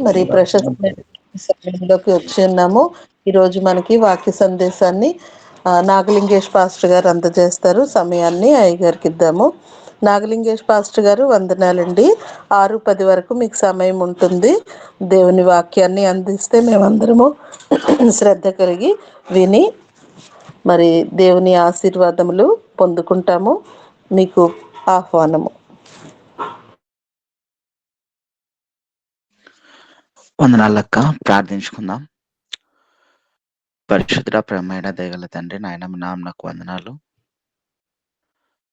మరి ప్రశస్తమైన సమయంలోకి వచ్చి ఉన్నాము. ఈరోజు మనకి వాక్య సందేశాన్ని నాగలింగేష్ పాస్టర్ గారు అందజేస్తారు. సమయాన్ని అయ్యగారికి ఇద్దాము. నాగలింగేష్ పాస్టర్ గారు, వందనాలండి. 6:10 వరకు మీకు సమయం ఉంటుంది. దేవుని వాక్యాన్ని అందిస్తే మేమందరము శ్రద్ధ కలిగి విని మరి దేవుని ఆశీర్వాదములు పొందుకుంటాము. మీకు ఆహ్వానము. వందనాలక్క. ప్రార్థించుకుందాం. పరిశుద్ధ ప్రేమైన దయగల తండ్రి, నాయన మీ నామమునకు వందనాలు.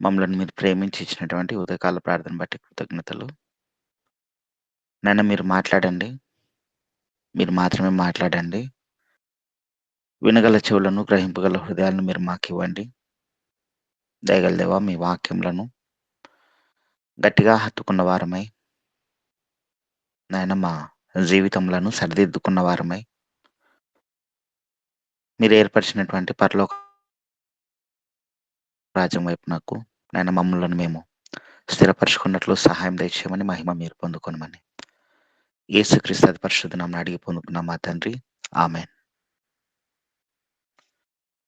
మమ్మల్ని మీరు ప్రేమించి ఇచ్చినటువంటి ఉదయకాల ప్రార్థన బట్టి కృతజ్ఞతలు. నాయన మీరు మాట్లాడండి, మీరు మాత్రమే మాట్లాడండి. వినగల చెవులను, గ్రహింపగల హృదయాలను మీరు మాకు ఇవ్వండి. దయగల దేవా, మీ వాక్యములను గట్టిగా హత్తుకున్న వారమై, నాయన మా జీవితములను సరిదిద్దుకున్న వారమై, మీరు ఏర్పరిచినటువంటి పరలోక రాజ్యం వైపు నాకు నాయన మమ్మల్ని మేము స్థిరపరచుకున్నట్లు సహాయం దయచేయమని, మహిమ మీరు పొందుకొనమని యేసుక్రీస్తు అతి పరిశుద్ధ నామమున అడిగి పొందుకున్నాం మా తండ్రి. ఆమేన్.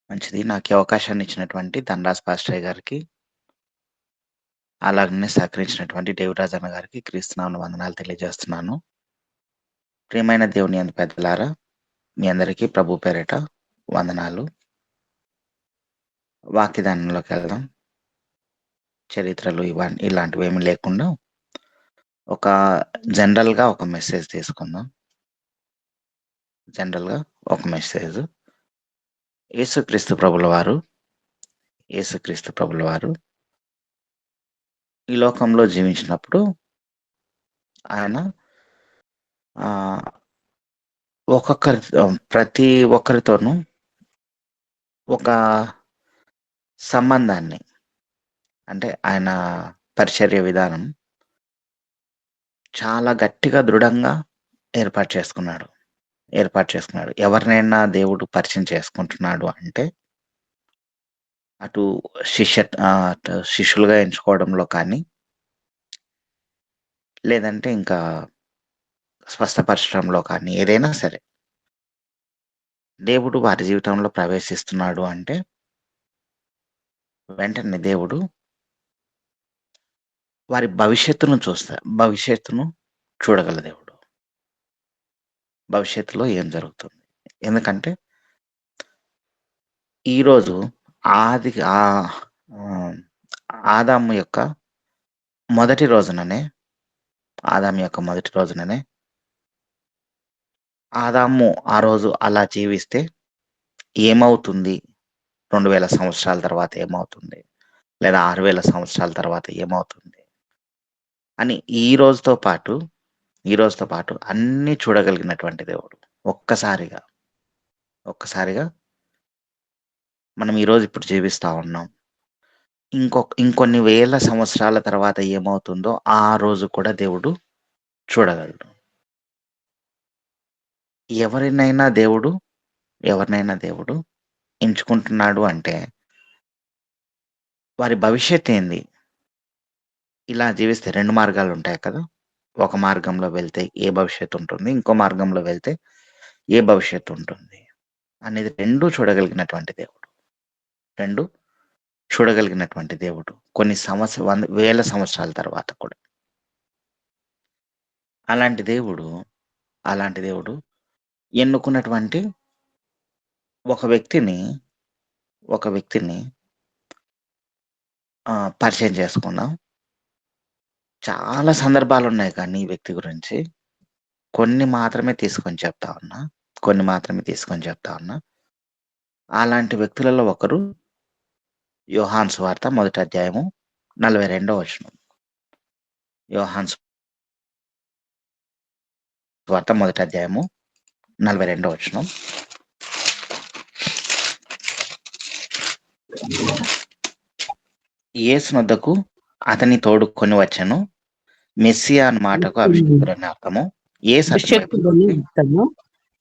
మంచిది. నాకు ఈ అవకాశాన్ని ఇచ్చినటువంటి ధనరాజ్ పాస్టర్ గారికి, అలాగనే సహకరించినటువంటి దేవరాజ్ అన్న గారికి క్రీస్తునామమున వందనాలు తెలియజేస్తున్నాను. ప్రియమైన దేవుని యందు పెద్దలారా, మీ అందరికీ ప్రభు పేరిట వందనాలు. వాక్యదానంలోకి వెళ్దాం. చరిత్రలు ఇలాంటివి ఏమి లేకుండా ఒక జనరల్గా ఒక మెసేజ్ తీసుకుందాం. జనరల్గా ఒక మెసేజ్. యేసుక్రీస్తు ప్రభుల వారు ఈ లోకంలో జీవించినప్పుడు ఆయన ప్రతి ఒక్కరితోనూ ఒక సంబంధాన్ని, అంటే ఆయన పరిచర్య విధానం చాలా గట్టిగా దృఢంగా ఏర్పాటు చేసుకున్నాడు. ఎవరినైనా దేవుడు పరిచయం చేసుకుంటున్నాడు అంటే అటు శిష్యులుగా ఎంచుకోవడంలో కానీ, లేదంటే ఇంకా స్వస్థపరచడంలో కానీ, ఏదైనా సరే దేవుడు వారి జీవితంలో ప్రవేశిస్తున్నాడు అంటే వెంటనే దేవుడు వారి భవిష్యత్తును చూడగల దేవుడు. భవిష్యత్తులో ఏం జరుగుతుంది? ఎందుకంటే ఈరోజు ఆదాము యొక్క మొదటి రోజుననే ఆదాము ఆ రోజు అలా జీవిస్తే ఏమవుతుంది, 2000 సంవత్సరాల తర్వాత ఏమవుతుంది, లేదా 6000 సంవత్సరాల తర్వాత ఏమవుతుంది అని ఈ రోజుతో పాటు అన్ని చూడగలిగినటువంటి దేవుడు. ఒక్కసారిగా మనం ఈరోజు ఇప్పుడు జీవిస్తా ఉన్నాం. ఇంకొన్ని వేల సంవత్సరాల తర్వాత ఏమవుతుందో ఆ రోజు కూడా దేవుడు చూడగలడు. ఎవరినైనా దేవుడు ఎంచుకుంటున్నాడు అంటే వారి భవిష్యత్ ఏంది? ఇలా జీవిస్తే 2 మార్గాలు ఉంటాయి కదా. ఒక మార్గంలో వెళ్తే ఏ భవిష్యత్తు ఉంటుంది, ఇంకో మార్గంలో వెళ్తే ఏ భవిష్యత్తు ఉంటుంది అనేది రెండు చూడగలిగినటువంటి దేవుడు కొన్ని వేల సంవత్సరాల తర్వాత కూడా. అలాంటి దేవుడు ఎన్నుకున్నటువంటి ఒక వ్యక్తిని పరిచయం చేసుకుందాం. చాలా సందర్భాలు ఉన్నాయి, కానీ ఈ వ్యక్తి గురించి కొన్ని మాత్రమే తీసుకొని చెప్తా ఉన్నా. అలాంటి వ్యక్తులలో ఒకరు యోహాను సువార్త 1వ అధ్యాయము 42వ వచనం. యోహాను సువార్త 1వ అధ్యాయము 42వ వచనం. యేసునొద్దకు అతని తోడుకొని వచ్చెను. మెస్సియా అన్న మాటకు అభిషేకుడని అర్థము.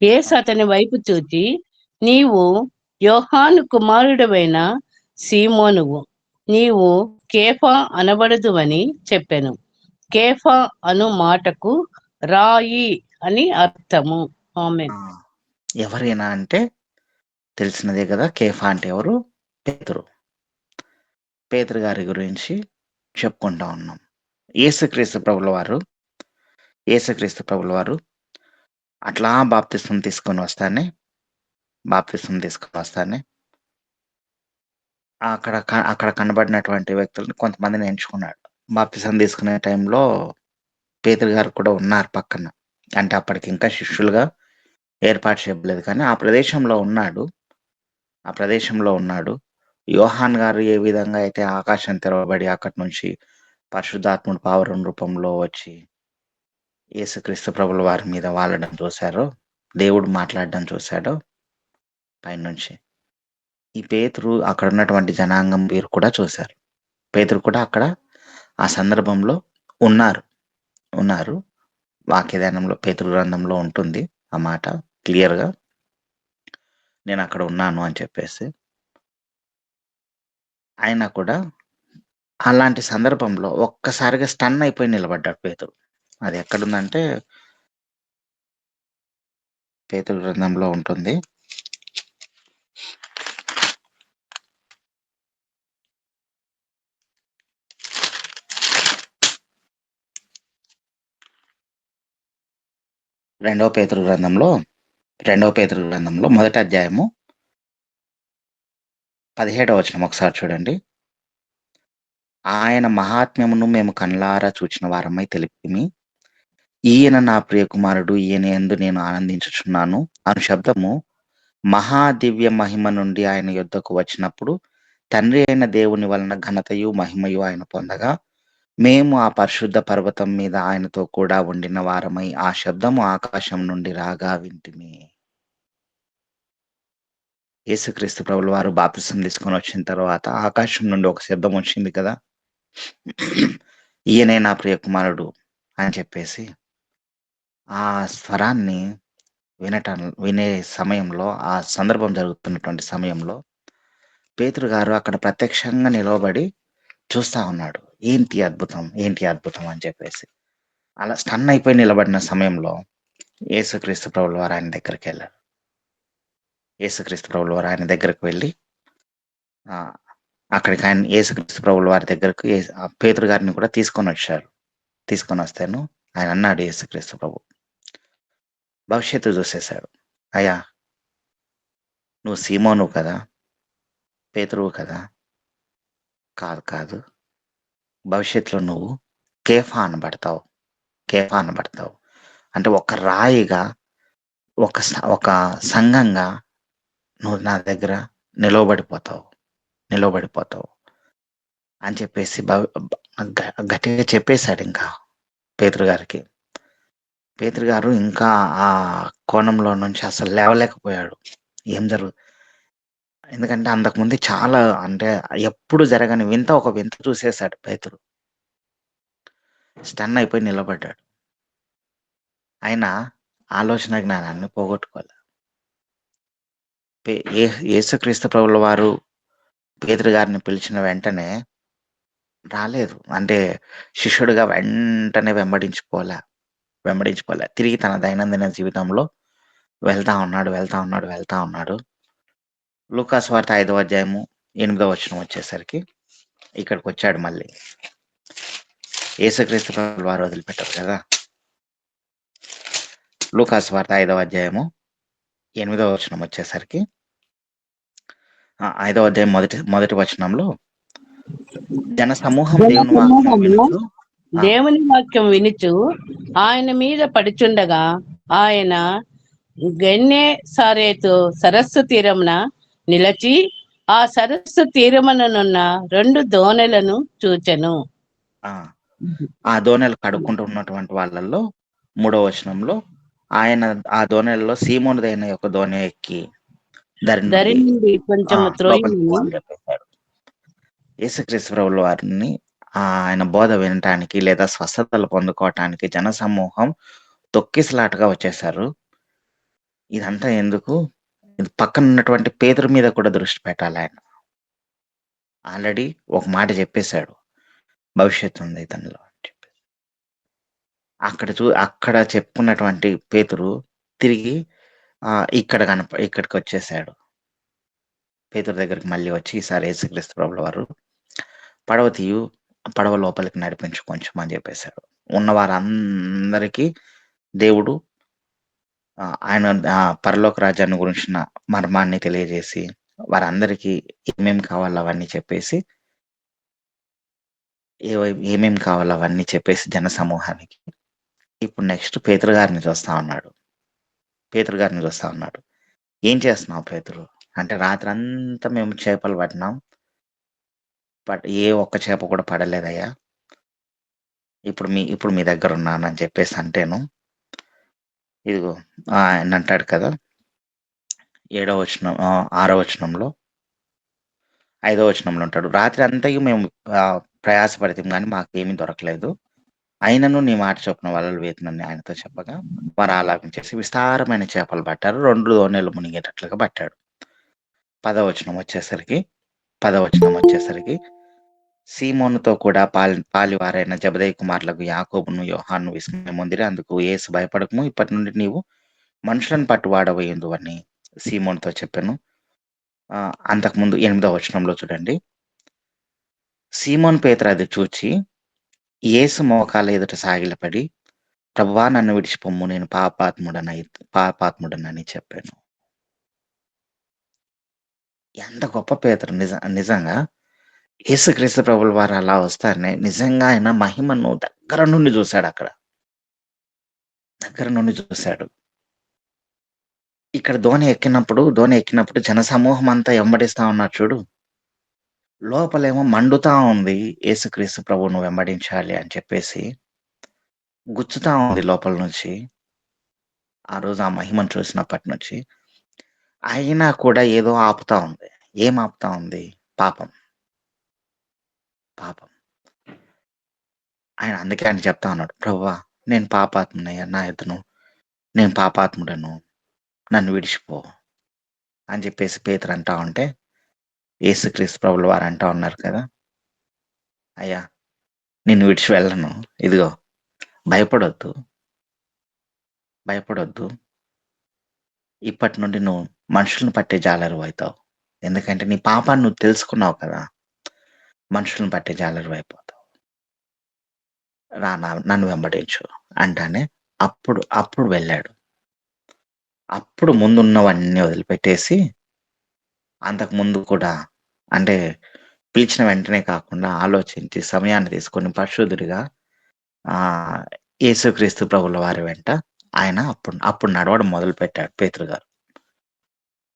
యేసు అతని వైపు చూచి, నీవు యోహాను కుమారుడవైన సీమోనువు, నీవు కేఫా అనబడదువని చెప్పెను. కేఫా అను మాటకు రాయి అని అర్థము. ఆమేన్. ఎవరైనా అంటే తెలిసినదే కదా. కేఫా అంటే ఎవరు? పేతురు. పేతురు గారి గురించి చెప్పుకుంటా ఉన్నాం. యేసుక్రీస్తు ప్రభుల వారు అట్లా బాప్తిస్మం తీసుకొని వస్తానే అక్కడ కనబడినటువంటి వ్యక్తులను కొంతమందిని ఎంచుకున్నాడు. బాప్తిసం తీసుకునే టైంలో పేతురు గారు కూడా ఉన్నారు పక్కన. అంటే అప్పటికి ఇంకా శిష్యులుగా ఏర్పాటు చేయలేదు, కానీ ఆ ప్రదేశంలో ఉన్నాడు. యోహాన్ గారు ఏ విధంగా అయితే ఆకాశం తెరవబడి అక్కడి నుంచి పరిశుద్ధాత్ముడు పావురం రూపంలో వచ్చి యేసుక్రీస్తు ప్రభుల వారి మీద వాలడం చూశారో, దేవుడు మాట్లాడడం చూశాడో పైనుంచి, ఈ పేతురు అక్కడ ఉన్నటువంటి జనాంగం వీరు కూడా చూశారు. పేతురు కూడా అక్కడ ఆ సందర్భంలో ఉన్నారు. వాక్యదానంలో పేతురు గ్రంథంలో ఉంటుంది ఆ మాట క్లియర్గా, నేను అక్కడ ఉన్నాను అని చెప్పేసి. అయినా కూడా అలాంటి సందర్భంలో ఒక్కసారిగా స్టన్ అయిపోయి నిలబడ్డాడు పేతురు. అది ఎక్కడుందంటే పేతురు గ్రంథంలో ఉంటుంది. రెండవ పేతురు గ్రంథంలో మొదటి అధ్యాయము 17వ వచనం ఒకసారి చూడండి. ఆయన మహాత్మ్యమును మేము కళ్ళారా చూచిన వారమై తెలిపిమి. ఈయన నా ప్రియ కుమారుడు, ఈయన యందు నేను ఆనందించుచున్నాను అను శబ్దము మహాదివ్య మహిమ నుండి ఆయన యొద్దకు వచ్చినప్పుడు తండ్రి అయిన దేవుని వలన ఘనతయు మహిమయు ఆయన పొందగా, మేము ఆ పరిశుద్ధ పర్వతం మీద ఆయనతో కూడా ఉండిన వారమై ఆ శబ్దము ఆకాశం నుండి రాగా వింటిమి. యేసుక్రీస్తు ప్రభుల వారు బాప్తిసం తీసుకొని వచ్చిన తర్వాత ఆకాశం నుండి ఒక శబ్దం వచ్చింది కదా, ఈయనే నా ప్రియ కుమారుడు అని చెప్పేసి. ఆ స్వరాన్ని వినే సమయంలో, ఆ సందర్భం జరుగుతున్నటువంటి సమయంలో పేతురు గారు అక్కడ ప్రత్యక్షంగా నిలవబడి చూస్తా ఉన్నాడు. ఏంటి అద్భుతం అని చెప్పేసి. అలా స్టన్ అయిపోయి నిలబడిన సమయంలో యేసుక్రీస్తు ప్రభుల వారు ఆయన దగ్గరికి వెళ్ళారు. యేసుక్రీస్తు ప్రభుల వారు ఆయన దగ్గరకు వెళ్ళి అక్కడికి ఆయన యేసుక్రీస్తు ప్రభుల వారి దగ్గరకు పేతురు గారిని కూడా తీసుకొని వస్తాను ఆయన అన్నాడు. యేసుక్రీస్తు ప్రభు భవిష్యత్తు చూసేశాడు. అయ్యా, నువ్వు సీమోను కదా, పేతురువు కదా? కాదు, భవిష్యత్తులో నువ్వు కేఫా అనబడతావు. అంటే ఒక రాయిగా, ఒక సంఘంగా నువ్వు నా దగ్గర నిలవబడిపోతావు అని చెప్పేసి గట్టిగా చెప్పేశాడు. ఇంకా పేతురు గారికి. పేతురు గారు ఇంకా ఆ కోణంలో నుంచి అసలు లేవలేకపోయాడు. ఏం ఎందుకంటే అంతకుముందు చాలా, అంటే ఎప్పుడు జరగని ఒక వింత చూసేశాడు పేతురు. స్టన్ అయిపోయి నిలబడ్డాడు. ఆయన ఆలోచన జ్ఞానాన్ని పోగొట్టుకోలే. యేసుక్రీస్తు ప్రభుల వారు పేతురు గారిని పిలిచిన వెంటనే రాలేదు. అంటే శిష్యుడిగా వెంటనే వెంబడించిపోలే. తిరిగి తన దైనందిన జీవితంలో వెళ్తా ఉన్నాడు. లూకా సువార్త 5వ అధ్యాయము 8వ వచనం వచ్చేసరికి ఇక్కడికి వచ్చాడు. మళ్ళీ యేసుక్రీస్తు ప్రభుల వారు వదిలిపెట్టారు కదా. లూకా సువార్త 5వ అధ్యాయము 8వ వచనం వచ్చేసరికి 5వ అధ్యాయం మొదటి వచనంలో జన సమూహం దేవుని వాక్యం వినుచు ఆయన మీద పడుచుండగా ఆయన గెన్నేసారెతు సరస్సు తీరమున నిలచి ఆ సరస్సు తీరముననున్న 2 దోణెలను చూచెను. ఆ దోణెలు కడుక్కుంటూ ఉన్నటువంటి వాళ్ళల్లో 3వ వచనంలో ఆయన ఆ దోణెలలో సీమోనుదైన యొక్క దోణె ఎక్కి దరి నుండి కొంచెం చెప్పేశాడు. యేసుక్రీస్తు ప్రభుల వారిని ఆయన బోధ వినటానికి లేదా స్వస్థతలు పొందుకోవటానికి జన సమూహం తొక్కిసలాటగా వచ్చేసారు. ఇదంతా ఎందుకు? ఇది పక్కన ఉన్నటువంటి పేతురు మీద కూడా దృష్టి పెట్టాలి. ఆయన ఆల్రెడీ ఒక మాట చెప్పేశాడు, భవిష్యత్తు ఉంది ఇతనిలో అని చెప్పేసి. అక్కడ చెప్పుకున్నటువంటి పేతురు తిరిగి ఇక్కడికి వచ్చేసాడు. పేతురు దగ్గరికి మళ్ళీ వచ్చి, ఈసారి యేసుక్రీస్తు ప్రభుల వారు పడవ తీయు, పడవ లోపలికి నడిపించు కొంచెం అని చెప్పేశాడు. ఉన్న వారందరికీ దేవుడు ఆయన పరలోక రాజ్యాన్ని గురించిన మర్మాన్ని తెలియజేసి, వారందరికీ ఏమేమి కావాలో అవన్నీ చెప్పేసి ఏమేమి కావాలో అవన్నీ చెప్పేసి జన సమూహానికి ఇప్పుడు నెక్స్ట్ పేతురు గారిని చూస్తా ఉన్నాడు. ఏం చేస్తున్నావు పేతురు అంటే, రాత్రి అంతా మేము చేపలు పట్టినాం, బట్ ఏ ఒక్క చేప కూడా పడలేదయ్యా. ఇప్పుడు మీ దగ్గర ఉన్నానని చెప్పేసి అంటేను, ఇదిగో ఆయన అంటాడు కదా 7వ వచనం 6వ వచనంలో 5వ వచనంలో ఉంటాడు, రాత్రి అంతయు మేము ప్రయాసపడితే కానీ మాకేమీ దొరకలేదు, అయినను నీ మాట చొప్పున వలలు వేతునని ఆయనతో చెప్పగా, వారు ఆలాపన చేసి విస్తారమైన చేపలు పట్టారు, 2 దోణీలు మునిగేటట్లుగా పట్టాడు. 10వ వచనం వచ్చేసరికి సీమోనుతో కూడా పాలివారైన జబదయి కుమారులకు యాకోబును యోహాను విస్మయం పొందిరి. అందుకు యేసు, భయపడకము, ఇప్పటి నుండి నీవు మనుషులను పట్టువాడవయ్యుందు అని సీమోనుతో చెప్పాను. అంతకుముందు 8వ వచనంలో చూడండి, సీమోను పేతురు అది చూచి యేసు మోకాళ్ళ ఎదుట సాగిలపడి, ప్రభువా నన్ను విడిచిపొమ్ము, నేను పాపాత్ముడనని చెప్పాను. ఎంత గొప్ప పేతురు! నిజంగా యేసుక్రీస్తు ప్రభుల వారు అలా వస్తారనే నిజంగా ఆయన మహిమను దగ్గర నుండి చూశాడు. ఇక్కడ దోణి ఎక్కినప్పుడు జనసమూహం అంతా వెంబడిస్తా ఉన్నారు చూడు, లోపలేమో మండుతా ఉంది, యేసుక్రీస్తు ప్రభువును వెంబడించాలి అని చెప్పేసి గుచ్చుతా ఉంది లోపల నుంచి. ఆ రోజు ఆ మహిమను చూసినప్పటి నుంచి అయినా కూడా ఏదో ఆపుతా ఉంది. ఏం ఆపుతా ఉంది? పాపం. అందుకే ఆయన చెప్తా ఉన్నాడు, ప్రభువా నేను పాపాత్మునయ్యా, నా ఎదును నేను పాపాత్ముడను, నన్ను విడిచిపో అని చెప్పేసి పేతురు అంటా ఉంటే, యేసుక్రీస్తు ప్రభుల వారు అంటా ఉన్నారు కదా, అయ్యా నిన్ను విడిచి వెళ్ళను, ఇదిగో భయపడొద్దు, ఇప్పటి నుండి నువ్వు మనుషులను పట్టే జాలరు అవుతావు, ఎందుకంటే నీ పాపాన్ని నువ్వు తెలుసుకున్నావు కదా, మనుషులను పట్టే జాలరు అయిపోతావు, నన్ను వెంబడించు అంటానే అప్పుడు వెళ్ళాడు. అప్పుడు ముందున్నవన్నీ వదిలిపెట్టేసి, అంతకు ముందు కూడా అంటే పిలిచిన వెంటనే కాకుండా ఆలోచించి సమయాన్ని తీసుకొని పరిశుద్ధుడిగా యేసుక్రీస్తు ప్రభుల వారి వెంట ఆయన అప్పుడు నడవడం మొదలుపెట్టాడు పేతురు గారు.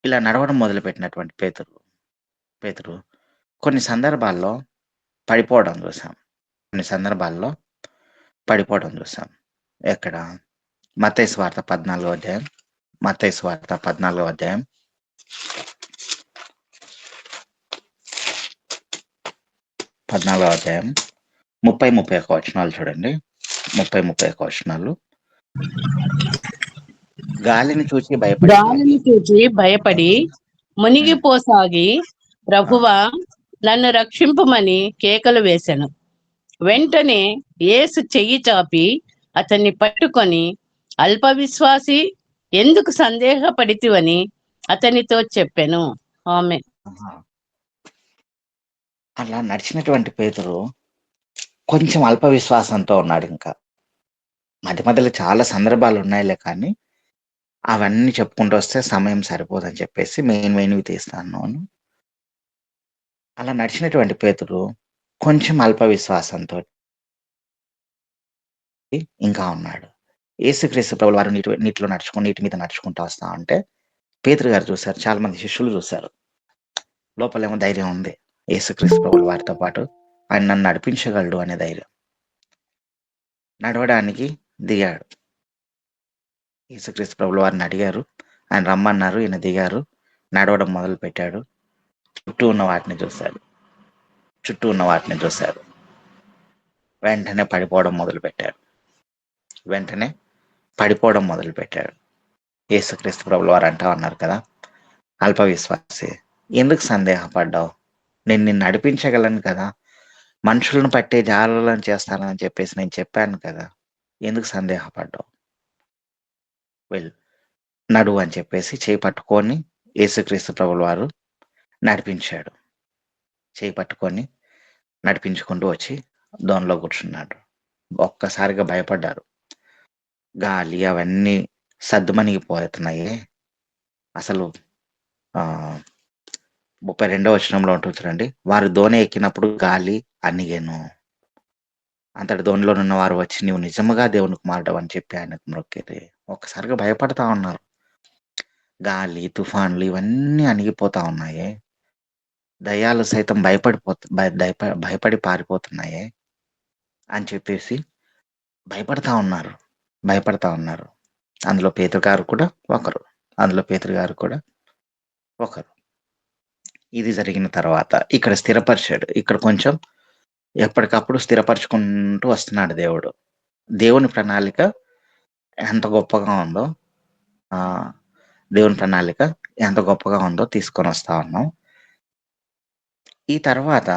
ఇలా నడవడం మొదలుపెట్టినటువంటి పేతురు కొన్ని సందర్భాల్లో పడిపోవడం చూసాం. ఎక్కడ? మత్తయి సువార్త 14వ అధ్యాయం 30-31 వచనాలు చూడండి. 30-31 వచనాలు. గాలిని చూచి భయపడి మునిగిపోసాగి, ప్రభువా నన్ను రక్షింపమని కేకలు వేశాను. వెంటనే యేసు చెయ్యి చాపి అతన్ని పట్టుకొని, అల్ప విశ్వాసి, ఎందుకు సందేహపడితివని అతనితో చెప్పాను. ఆమె అలా నడిచినటువంటి పేతురు కొంచెం అల్ప విశ్వాసంతో ఉన్నాడు. ఇంకా మధ్యలో చాలా సందర్భాలు ఉన్నాయిలే, కానీ అవన్నీ చెప్పుకుంటూ వస్తే సమయం సరిపోదని చెప్పేసి మెయిన్వి తీస్తాను. అలా నడిచినటువంటి పేతురు కొంచెం అల్ప విశ్వాసంతో ఇంకా ఉన్నాడు. యేసుక్రీస్తు ప్రభుల వారు నీటి మీద నడుచుకుంటూ వస్తా ఉంటే పేతురు గారు చూశారు, చాలా మంది శిష్యులు చూశారు. లోపలేమో ధైర్యం ఉంది, యేసుక్రీస్తు ప్రభుల వారితో పాటు ఆయన నన్ను నడిపించగలడు అనే ధైర్యం. నడవడానికి దిగాడు. యేసుక్రీస్తు ప్రభుల వారిని అడిగారు, ఆయన రమ్మన్నారు, ఈయన దిగారు, నడవడం మొదలు పెట్టాడు. చుట్టూ ఉన్న వాటిని చూశాడు. వెంటనే పడిపోవడం మొదలు పెట్టాడు. యేసుక్రీస్తు ప్రభుల వారు అంటా ఉన్నారు కదా, అల్ప విశ్వాసి, ఎందుకు సందేహపడ్డావు? నేను నిన్ను నడిపించగలను కదా, మనుషులను పట్టే జాలలను చేస్తానని చెప్పేసి నేను చెప్పాను కదా, ఎందుకు సందేహపడ్డావు? వెళ్ళు, నడువు అని చెప్పేసి చేయి పట్టుకొని యేసుక్రీస్తు ప్రభుల వారు నడిపించాడు. చేయి పట్టుకొని నడిపించుకుంటూ వచ్చి దోణిలో కూర్చున్నాడు. ఒక్కసారిగా భయపడ్డారు. గాలి అవన్నీ సద్దుమణిగిపోతున్నాయి. అసలు 32వ వచనంలో ఉంటుంది చూడండి, వారు దోణి ఎక్కినప్పుడు గాలి అణిగెను. అంతటి దోణిలోనున్న వారు వచ్చి నీవు నిజముగా దేవుని కుమారుడవు అని చెప్పి ఆయనకు మ్రొక్కిరి. ఒక్కసారిగా భయపడతా ఉన్నారు. గాలి, తుఫాన్లు ఇవన్నీ అణిగిపోతా ఉన్నాయి. దయ్యాలు సైతం భయపడి పారిపోతున్నాయి అని చెప్పేసి భయపడతా ఉన్నారు. అందులో పేతురు గారు కూడా ఒకరు. ఇది జరిగిన తర్వాత ఇక్కడ స్థిరపరిచాడు. ఇక్కడ కొంచెం ఎప్పటికప్పుడు స్థిరపరచుకుంటూ వస్తున్నాడు దేవుడు. దేవుని ప్రణాళిక ఎంత గొప్పగా ఉందో తీసుకొని వస్తా ఉన్నాం. ఈ తర్వాత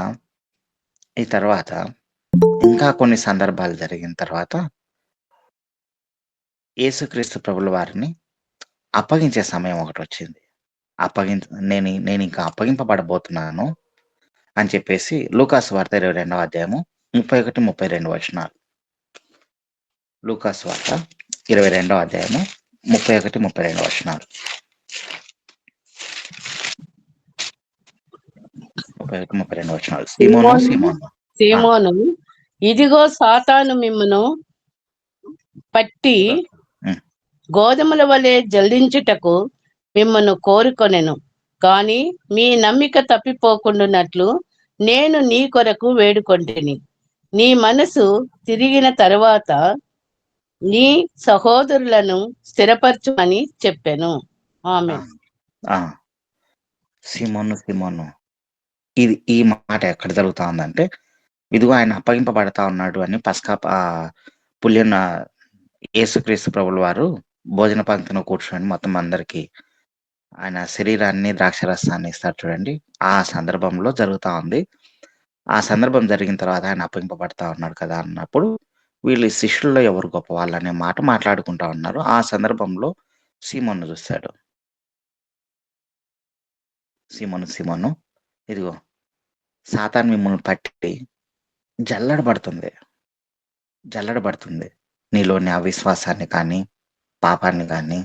ఇంకా కొన్ని సందర్భాలు జరిగిన తర్వాత యేసుక్రీస్తు ప్రభుల వారిని అప్పగించే సమయం ఒకటి వచ్చింది. నేను ఇంకా అప్పగింపబడబోతున్నాను అని చెప్పేసి లూకాసు వార్త 22వ అధ్యాయము 31-32 వచనాలు. లూకాసు వార్త 22వ అధ్యాయము 31-32 వచనాలు. 31-32 వచనాలు. సీమోను, ఇదిగో సాతాను మిమ్మును పట్టి గోధుమల వలె జల్దించుటకు మిమ్మను కోరుకొనెను, కాని మీ నమ్మిక తప్పిపోకుండానట్లు నేను నీ కొరకు వేడుకొంటిని. నీ మనసు తిరిగిన తరువాత నీ సహోదరులను స్థిరపరచుమని చెప్పాను. ఆమేన్. సీమోను, ఈ మాట ఎక్కడ జరుగుతా ఉందంటే, ఇదిగో ఆయన అప్పగింపబడతా ఉన్నాడు అని పస్కా పుల్యన యేసుక్రీస్తు ప్రభుల వారు భోజన పంక్తిలో కూర్చొని మొత్తం అందరికి ఆయన శరీరాన్ని, ద్రాక్షరసాన్ని ఇస్తారు చూడండి. ఆ సందర్భంలో జరుగుతా ఉంది. ఆ సందర్భం జరిగిన తర్వాత ఆయన అప్పగింపబడతా ఉన్నాడు కదా అన్నప్పుడు వీళ్ళు శిష్యుల్లో ఎవరు గొప్ప వాళ్ళు అనే మాట మాట్లాడుకుంటా ఉన్నారు. ఆ సందర్భంలో సీమోను చూస్తాడు. సీమోను, ఇదిగో సాతాను మిమ్మల్ని పట్టి జల్లడబడుతుంది. నీలోని అవిశ్వాసాన్ని కానీ, పాపాన్ని కానీ,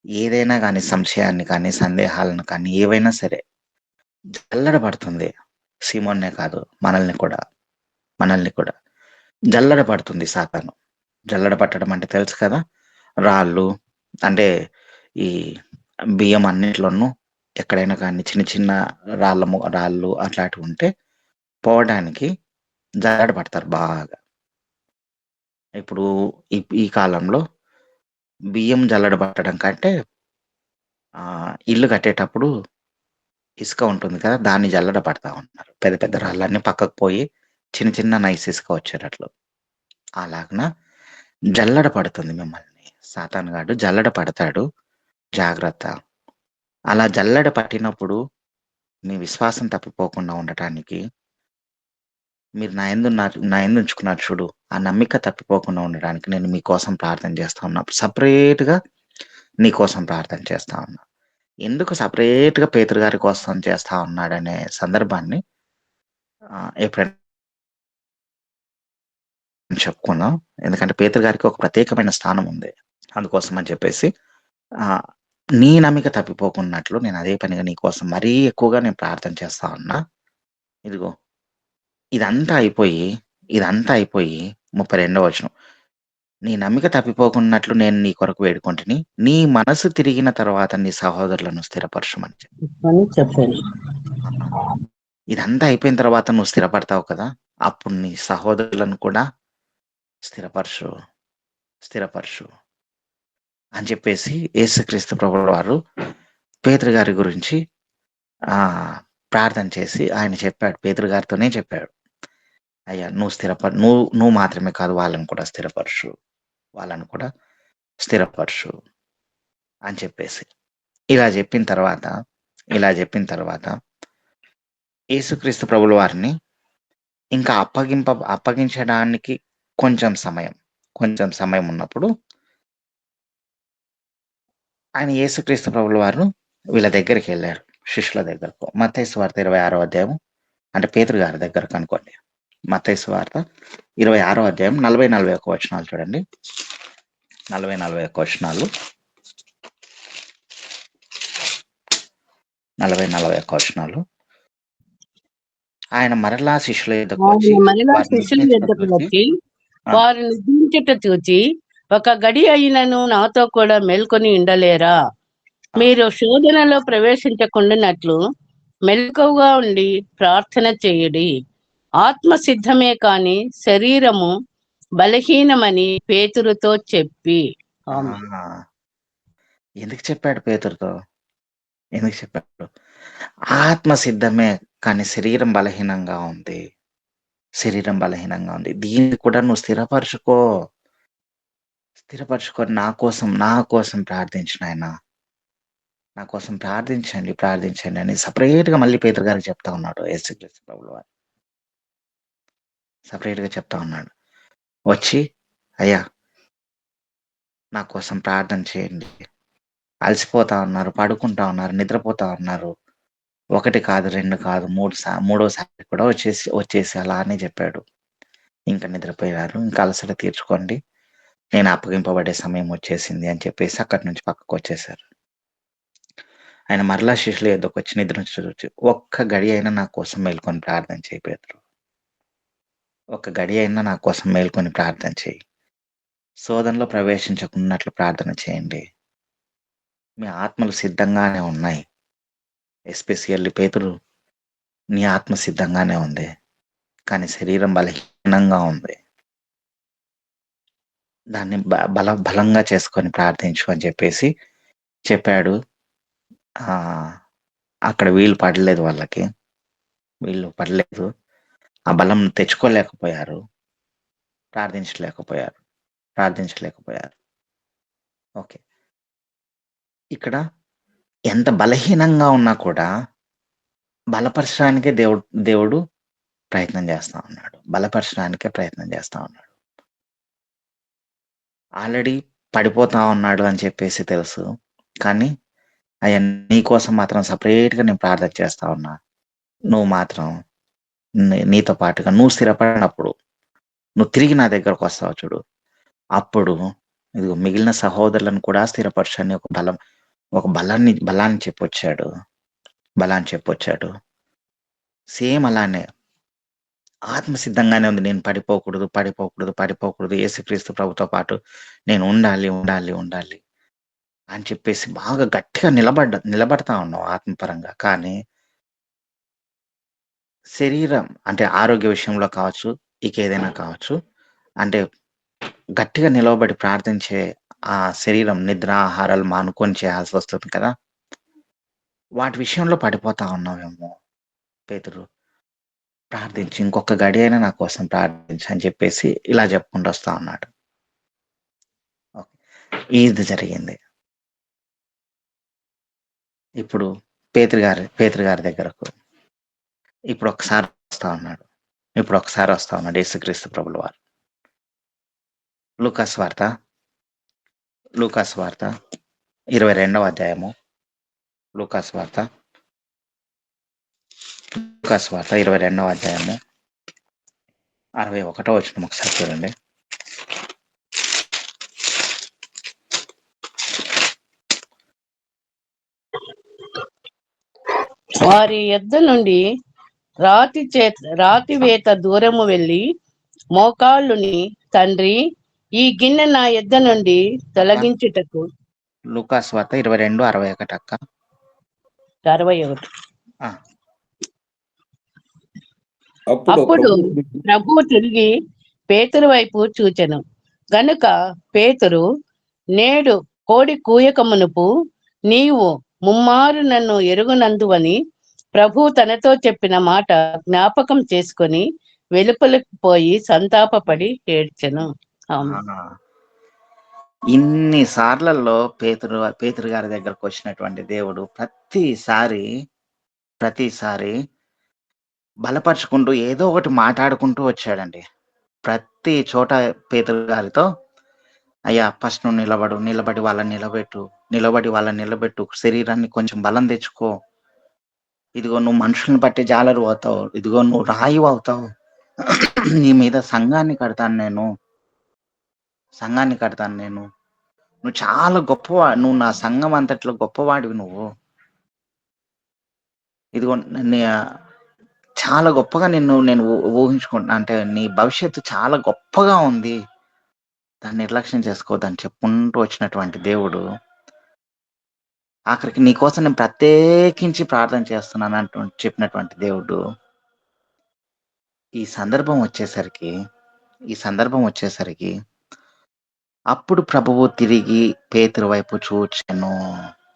ఏదైనా కానీ, సంశయాన్ని కానీ, సందేహాలను కానీ, ఏవైనా సరే జల్లడబడుతుంది. సీమోన్నే కాదు, మనల్ని కూడా జల్లడబడుతుంది సాతాను. జల్లడబట్టడం అంటే తెలుసు కదా, రాళ్ళు అంటే ఈ బియ్యం అన్నిట్లోనూ ఎక్కడైనా కానీ చిన్న చిన్న రాళ్ళు అట్లాంటివి ఉంటే పోవడానికి జల్లడబడతారు బాగా. ఇప్పుడు ఈ కాలంలో బియ్యం జల్లడబట్టడం కంటే ఇల్లు కట్టేటప్పుడు ఇసుక ఉంటుంది కదా, దాన్ని జల్లడబడతా ఉన్నారు. పెద్ద పెద్ద రాళ్ళన్నీ పక్కకు పోయి చిన్న చిన్న నైస్ ఇసుక వచ్చేటట్లు. అలాగన జల్లడ పడుతుంది మిమ్మల్ని. సాతాను గాడు జల్లడ పడతాడు, జాగ్రత్త. అలా జల్లడ పట్టినప్పుడు మీ విశ్వాసం తప్పిపోకుండా ఉండటానికి మీరు నా యందు ఉంచుకున్నారు చూడు, ఆ నమ్మిక తప్పిపోకుండా ఉండడానికి నేను మీకోసం ప్రార్థన చేస్తా ఉన్నా. సపరేట్గా నీ కోసం ప్రార్థన చేస్తా ఉన్నా. ఎందుకు సపరేట్గా పేతురు గారి కోసం చేస్తా ఉన్నాడనే సందర్భాన్ని ఎప్పుడైనా చెప్పుకున్నాం. ఎందుకంటే పేతురు గారికి ఒక ప్రత్యేకమైన స్థానం ఉంది. అందుకోసం అని చెప్పేసి నీ నమ్మిక తప్పిపోకున్నట్లు నేను అదే పనిగా నీ కోసం మరీ ఎక్కువగా నేను ప్రార్థన చేస్తా ఉన్నా. ఇదిగో ఇదంతా అయిపోయి 32వ వచనం, నీ నమ్మిక తప్పిపోకున్నట్లు నేను నీ కొరకు వేడుకుంటుని, నీ మనసు తిరిగిన తర్వాత నీ సహోదరులను స్థిరపరచమని చెప్పాను. ఇదంతా అయిపోయిన తర్వాత నువ్వు స్థిరపడతావు కదా, అప్పుడు నీ సహోదరులను కూడా స్థిరపరచు అని చెప్పేసి యేసుక్రీస్తు ప్రభువు వారు పేతురు గారి గురించి ప్రార్థన చేసి ఆయన చెప్పాడు. పేతురు గారితోనే చెప్పాడు, అయ్యా నువ్వు మాత్రమే కాదు, వాళ్ళని కూడా స్థిరపరచు అని చెప్పేసి ఇలా చెప్పిన తర్వాత యేసుక్రీస్తు ప్రభుల వారిని ఇంకా అప్పగించడానికి కొంచెం సమయం, కొంచెం సమయం ఉన్నప్పుడు ఆయన యేసుక్రీస్తు ప్రభుల వారు వీళ్ళ దగ్గరికి వెళ్ళారు, శిష్యుల దగ్గరకు. మత్తయి సువార్త 26వ అధ్యాయం, అంటే పేతురు గారి దగ్గరకు అనుకోండి. మత్తయి సువార్త 26వ అధ్యాయం 40-41 వచనాలు చూడండి. 40-41 వచనాలు. 40-41 వచనాలు. ఆయన మరలా శిష్యుల యొద్దకు వచ్చి ఆయన మరలా వారిని శిష్యుల నిద్రించుట యొద్దకు చూచి, వచ్చి ఆ, వారు నిద్రించుట చూచి, ఒక గడి అయినను నాతో కూడా మేల్కొని ఉండలేరా? ఆ, మీరు శోధనలో ప్రవేశించకుండానట్లు మెలకువగా ఉండి ప్రార్థన చేయుడి. ఆత్మ సిద్ధమే కాని శరీరము బలహీనమని పేతురుతో చెప్పి. ఆ. ఆమేన్. ఎందుకు చెప్పాడు పేతురుతో? ఎందుకు చెప్పాడు? ఆత్మ సిద్ధమే కానీ శరీరం బలహీనంగా ఉంది. శరీరం బలహీనంగా ఉంది. దీన్ని కూడా నువ్వు స్థిరపరచుకొని నా కోసం ప్రార్థించు నాయనా, నా కోసం ప్రార్థించండి అని సపరేట్‌గా మళ్ళీ పేతురు గారికి చెప్తా ఉన్నాడు యేసుక్రీస్తు ప్రభుల వారు. సపరేట్‌గా చెప్తా ఉన్నాడు. వచ్చి, అయ్యా నా కోసం ప్రార్థన చేయండి. అలసిపోతా ఉన్నారు, పడుకుంటా ఉన్నారు, నిద్రపోతా ఉన్నారు. 1 కాదు, 2 కాదు, మూడోసారి కూడా వచ్చేసి అలానే చెప్పాడు. ఇంక నిద్రపోయారు. ఇంక అలసట తీర్చుకోండి. నేను అప్పగింపబడే సమయం వచ్చేసింది అని చెప్పేసి అక్కడి నుంచి పక్కకొచ్చేసారు. ఆయన మరలా శిష్యుల యొద్దకొచ్చి నిద్రించుట చూచి, ఒక్క గడి అయినా నా కోసం మేలుకొని ప్రార్థన చేయి పేతురు. ఒక్క గడి అయినా నా కోసం మేలుకొని ప్రార్థన చేయి. శోధనలో ప్రవేశించకున్నట్లు ప్రార్థన చేయండి. మీ ఆత్మలు సిద్ధంగానే ఉన్నాయి. ఎస్పెషల్లీ పేతురు, నీ ఆత్మ సిద్ధంగానే ఉంది. కానీ శరీరం బలహీనంగా ఉంది. దాన్ని బలంగా చేసుకొని ప్రార్థించు అని చెప్పేసి చెప్పాడు. అక్కడ వీలు పడలేదు వాళ్ళకి. ఆ బలం తెచ్చుకోలేకపోయారు. ప్రార్థించలేకపోయారు. ఓకే. ఇక్కడ ఎంత బలహీనంగా ఉన్నా కూడా బలపరచడానికే దేవుడు ప్రయత్నం చేస్తా ఉన్నాడు. ఆల్రెడీ పడిపోతా ఉన్నాడు అని చెప్పేసి తెలుసు. కానీ అయ్యా నీ కోసం మాత్రం సపరేట్‌గా నేను ప్రార్థన చేస్తా ఉన్నా. నువ్వు మాత్రం నీతో పాటుగా నువ్వు స్థిరపడినప్పుడు, నువ్వు తిరిగి నా దగ్గరకొస్తావు చూడు. అప్పుడు ఇదిగో మిగిలిన సహోదరులను కూడా స్థిరపరచు అని ఒక బలాన్ని చెప్పొచ్చాడు. సేమ్ అలానే ఆత్మ సిద్ధంగానే ఉంది. నేను పడిపోకూడదు. యేసుక్రీస్తు ప్రభుతో పాటు నేను ఉండాలి అని చెప్పేసి బాగా గట్టిగా నిలబడతా ఉన్నావు ఆత్మపరంగా. కానీ శరీరం అంటే ఆరోగ్య విషయంలో కావచ్చు, ఏదైనా కావచ్చు, అంటే గట్టిగా నిలవబడి ప్రార్థించే ఆ శరీరం నిద్ర, ఆహారాలు మానుకొని చేయాల్సి వస్తుంది కదా! వాటి విషయంలో పడిపోతా ఉన్నావేమో పేతురు. ప్రార్థించు. ఇంకొక గడి అయినా నా కోసం ప్రార్థించు అని చెప్పేసి ఇలా చెప్పుకుంటూ వస్తా ఉన్నాడు. ఓకే. ఇది జరిగింది. ఇప్పుడు పేతురు గారి దగ్గరకు ఇప్పుడు ఒకసారి వస్తా ఉన్నాడు. యేసుక్రీస్తు ప్రభుల వారు. లూకాసు వార్త 22వ అధ్యాయము. లూకాసు వార్త 22వ అధ్యాయము 61వ వచనం ఒకసారి చూడండి. వారి యొద్ద నుండి రాతివేత దూరము వెళ్ళి మోకాళ్ళుని, తండ్రి ఈ గిన్నె నా యొద్ద నుండి తొలగించుటకు. లూకాసు వార్త 22:61 అక్క. 61. ఆ, అప్పుడు ప్రభువు తిరిగి పేతురు వైపు చూచెను గనుక పేతురు, నేడు కోడి కూయక మునుపు నీవు ముమ్మారు నన్ను ఎరుగునందువని ప్రభు తనతో చెప్పిన మాట జ్ఞాపకం చేసుకొని వెలుపలకు పోయి సంతాపపడి ఏడ్చెను. ఆమేన్. ఇన్ని సార్లలో పేతురు గారి దగ్గరకు వచ్చినటువంటి దేవుడు ప్రతిసారి బలపరుచుకుంటూ ఏదో ఒకటి మాట్లాడుకుంటూ వచ్చాడండి. ప్రతి చోట పేతురు గారితో అయ్యా ఫస్ట్ నువ్వు నిలబడి వాళ్ళని నిలబెట్టు, శరీరాన్ని కొంచెం బలం తెచ్చుకో. ఇదిగో నువ్వు మనుషులను బట్టి జాలరు అవుతావు, ఇదిగో నువ్వు రాయి అవుతావు. నీ మీద సంఘాన్ని కడతాను నేను. నువ్వు చాలా నువ్వు నా సంఘం అంతట్లో గొప్పవాడివి నువ్వు. ఇదిగో చాలా గొప్పగా నేను ఊహించుకుంటున్నా, అంటే నీ భవిష్యత్తు చాలా గొప్పగా ఉంది, దాన్ని నిర్లక్ష్యం చేసుకోవద్దని చెప్పుకుంటూ వచ్చినటువంటి దేవుడు ఆఖరికి నీ కోసం నేను ప్రత్యేకించి ప్రార్థన చేస్తున్నాను అంటూ చెప్పినటువంటి దేవుడు ఈ సందర్భం వచ్చేసరికి అప్పుడు ప్రభువు తిరిగి పేతురు వైపు చూచెను.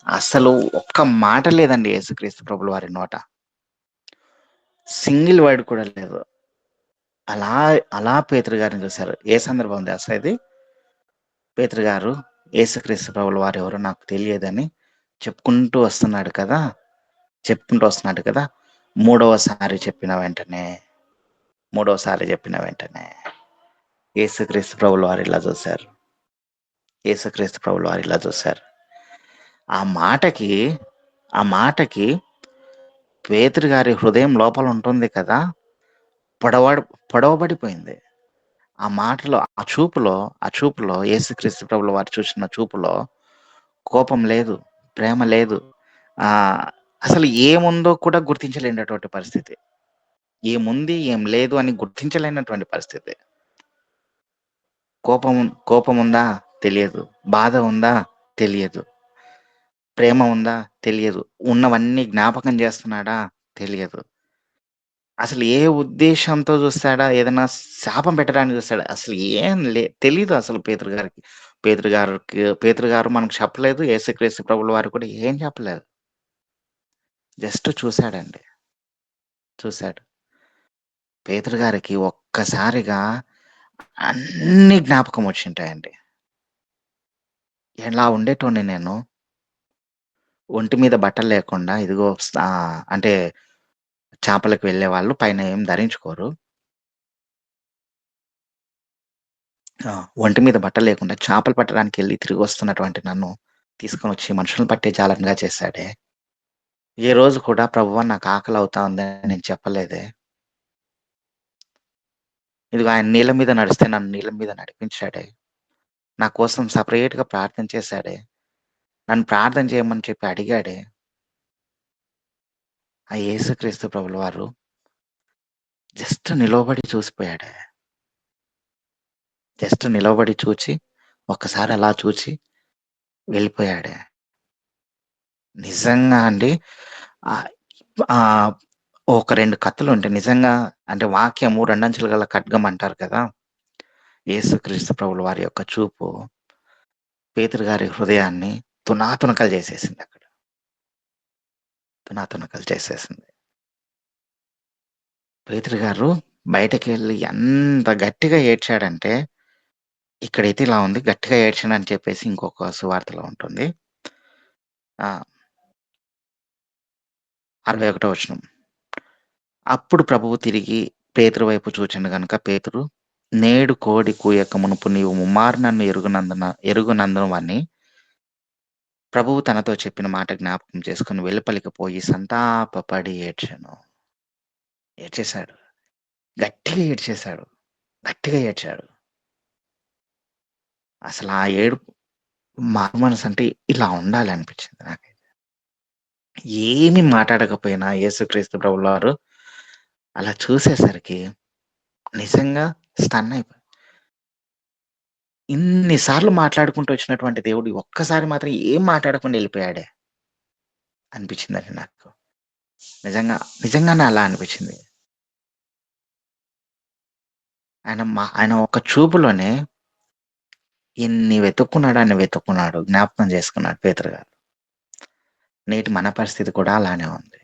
అసలు ఒక్క మాట లేదండి యేసుక్రీస్తు ప్రభుల వారి నోట, సింగిల్ వర్డ్ కూడా లేదు. అలా పేతురు గారిని చూశారు. ఏ సందర్భం ఉంది అసలు ఇది? పేతురు గారు యేసుక్రీస్తు ప్రభుల వారు ఎవరో నాకు తెలియదని చెప్పుకుంటూ వస్తున్నాడు కదా. మూడవసారి చెప్పిన వెంటనే యేసుక్రీస్తు ప్రభుల వారు ఇలా చూశారు. ఆ మాటకి పేతురు గారి హృదయం లోపల ఉంటుంది కదా, పొడవబడిపోయింది. ఆ మాటలో, ఆ చూపులో యేసుక్రీస్తు ప్రభుల వారు చూసిన చూపులో కోపం లేదు, ప్రేమ లేదు, అసలు ఏముందో కూడా గుర్తించలేనటువంటి పరిస్థితి. ఏముంది ఏం లేదు అని గుర్తించలేనటువంటి పరిస్థితి. కోపం ఉందా తెలియదు, బాధ ఉందా తెలియదు, ప్రేమ ఉందా తెలియదు, ఉన్నవన్నీ జ్ఞాపకం చేస్తున్నాడా తెలియదు. అసలు ఏ ఉద్దేశంతో చూస్తాడా? ఏదైనా శాపం పెట్టడానికి చూస్తాడా? అసలు ఏం తెలీదు అసలు పేతురు గారు మనకు చెప్పలేదు, యేసుక్రీస్తు ప్రభుల వారు కూడా ఏం చెప్పలేదు. జస్ట్ చూశాడు. పేతురు గారికి ఒక్కసారిగా అన్ని జ్ఞాపకం వచ్చింటాయండి. ఎలా ఉండేటోని నేను, ఒంటి మీద బట్టలు లేకుండా, ఇదిగో అంటే చేపలకు వెళ్ళే వాళ్ళు పైన ఏం ధరించుకోరు, ఒంటి మీద బట్టలు లేకుండా చేపలు పట్టడానికి వెళ్ళి తిరిగి వస్తున్నటువంటి నన్ను తీసుకొని వచ్చి మనుషులను పట్టే జాలంగా చేశాడే. ఏ రోజు కూడా ప్రభువా నాకు ఆకలి అవుతా ఉందని నేను చెప్పలేదే. ఇదిగో ఆయన నీళ్ళ మీద నడిస్తే నన్ను నీళ్ళ మీద నడిపించాడే. నా కోసం సపరేట్గా ప్రార్థన చేశాడే. నన్ను ప్రార్థన చేయమని చెప్పి అడిగాడే. ఆ యేసుక్రీస్తు ప్రభుల వారు జస్ట్ నిలవబడి చూసిపోయాడే. జస్ట్ నిలవబడి చూచి, ఒక్కసారి అలా చూచి వెళ్ళిపోయాడే. నిజంగా అండి, ఒక 2 కత్తులు ఉంటే నిజంగా, అంటే వాక్యము రెండంచులు గల ఖడ్గం అంటారు కదా. యేసుక్రీస్తు ప్రభుల వారి యొక్క చూపు పేతురు గారి హృదయాన్ని తునాతునకలు చేసేసింది. అక్కడ తునాతునకలు చేసేసింది. పేతురు గారు బయటకు వెళ్ళి ఎంత గట్టిగా ఏడ్చాడంటే, ఇక్కడైతే ఇలా ఉంది, గట్టిగా ఏడ్చాడని చెప్పేసి ఇంకొక సువార్తలో ఉంటుంది. 61వ వచనం. అప్పుడు ప్రభువు తిరిగి పేతురు వైపు చూచెను గనుక పేతురు, నేడు కోడి కూయక మునుపు నీవు ముమ్మారు నన్ను ఎరుగునందువని ప్రభువు తనతో చెప్పిన మాట జ్ఞాపకం చేసుకుని వెలుపలికి పోయి సంతాపపడి ఏడ్చేశాడు. గట్టిగా ఏడ్చాడు. అసలు ఆ ఏడుపు మారు మనసు అంటే ఇలా ఉండాలి అనిపించింది నాకైతే. ఏమి మాట్లాడకపోయినా యేసుక్రీస్తు ప్రభుల వారు అలా చూసేసరికి నిజంగా స్టన్ అయిపోయి, ఇన్నిసార్లు మాట్లాడుకుంటూ వచ్చినటువంటి దేవుడు ఒక్కసారి మాత్రం ఏం మాట్లాడకుండా వెళ్ళిపోయాడే అనిపించిందండి నాకు. నిజంగానే అలా అనిపించింది. ఆయన ఒక చూపులోనే అన్ని వెతుక్కున్నాడు, జ్ఞాపకం చేసుకున్నాడు పేతురు గారు. నేటి మన పరిస్థితి కూడా అలానే ఉంది.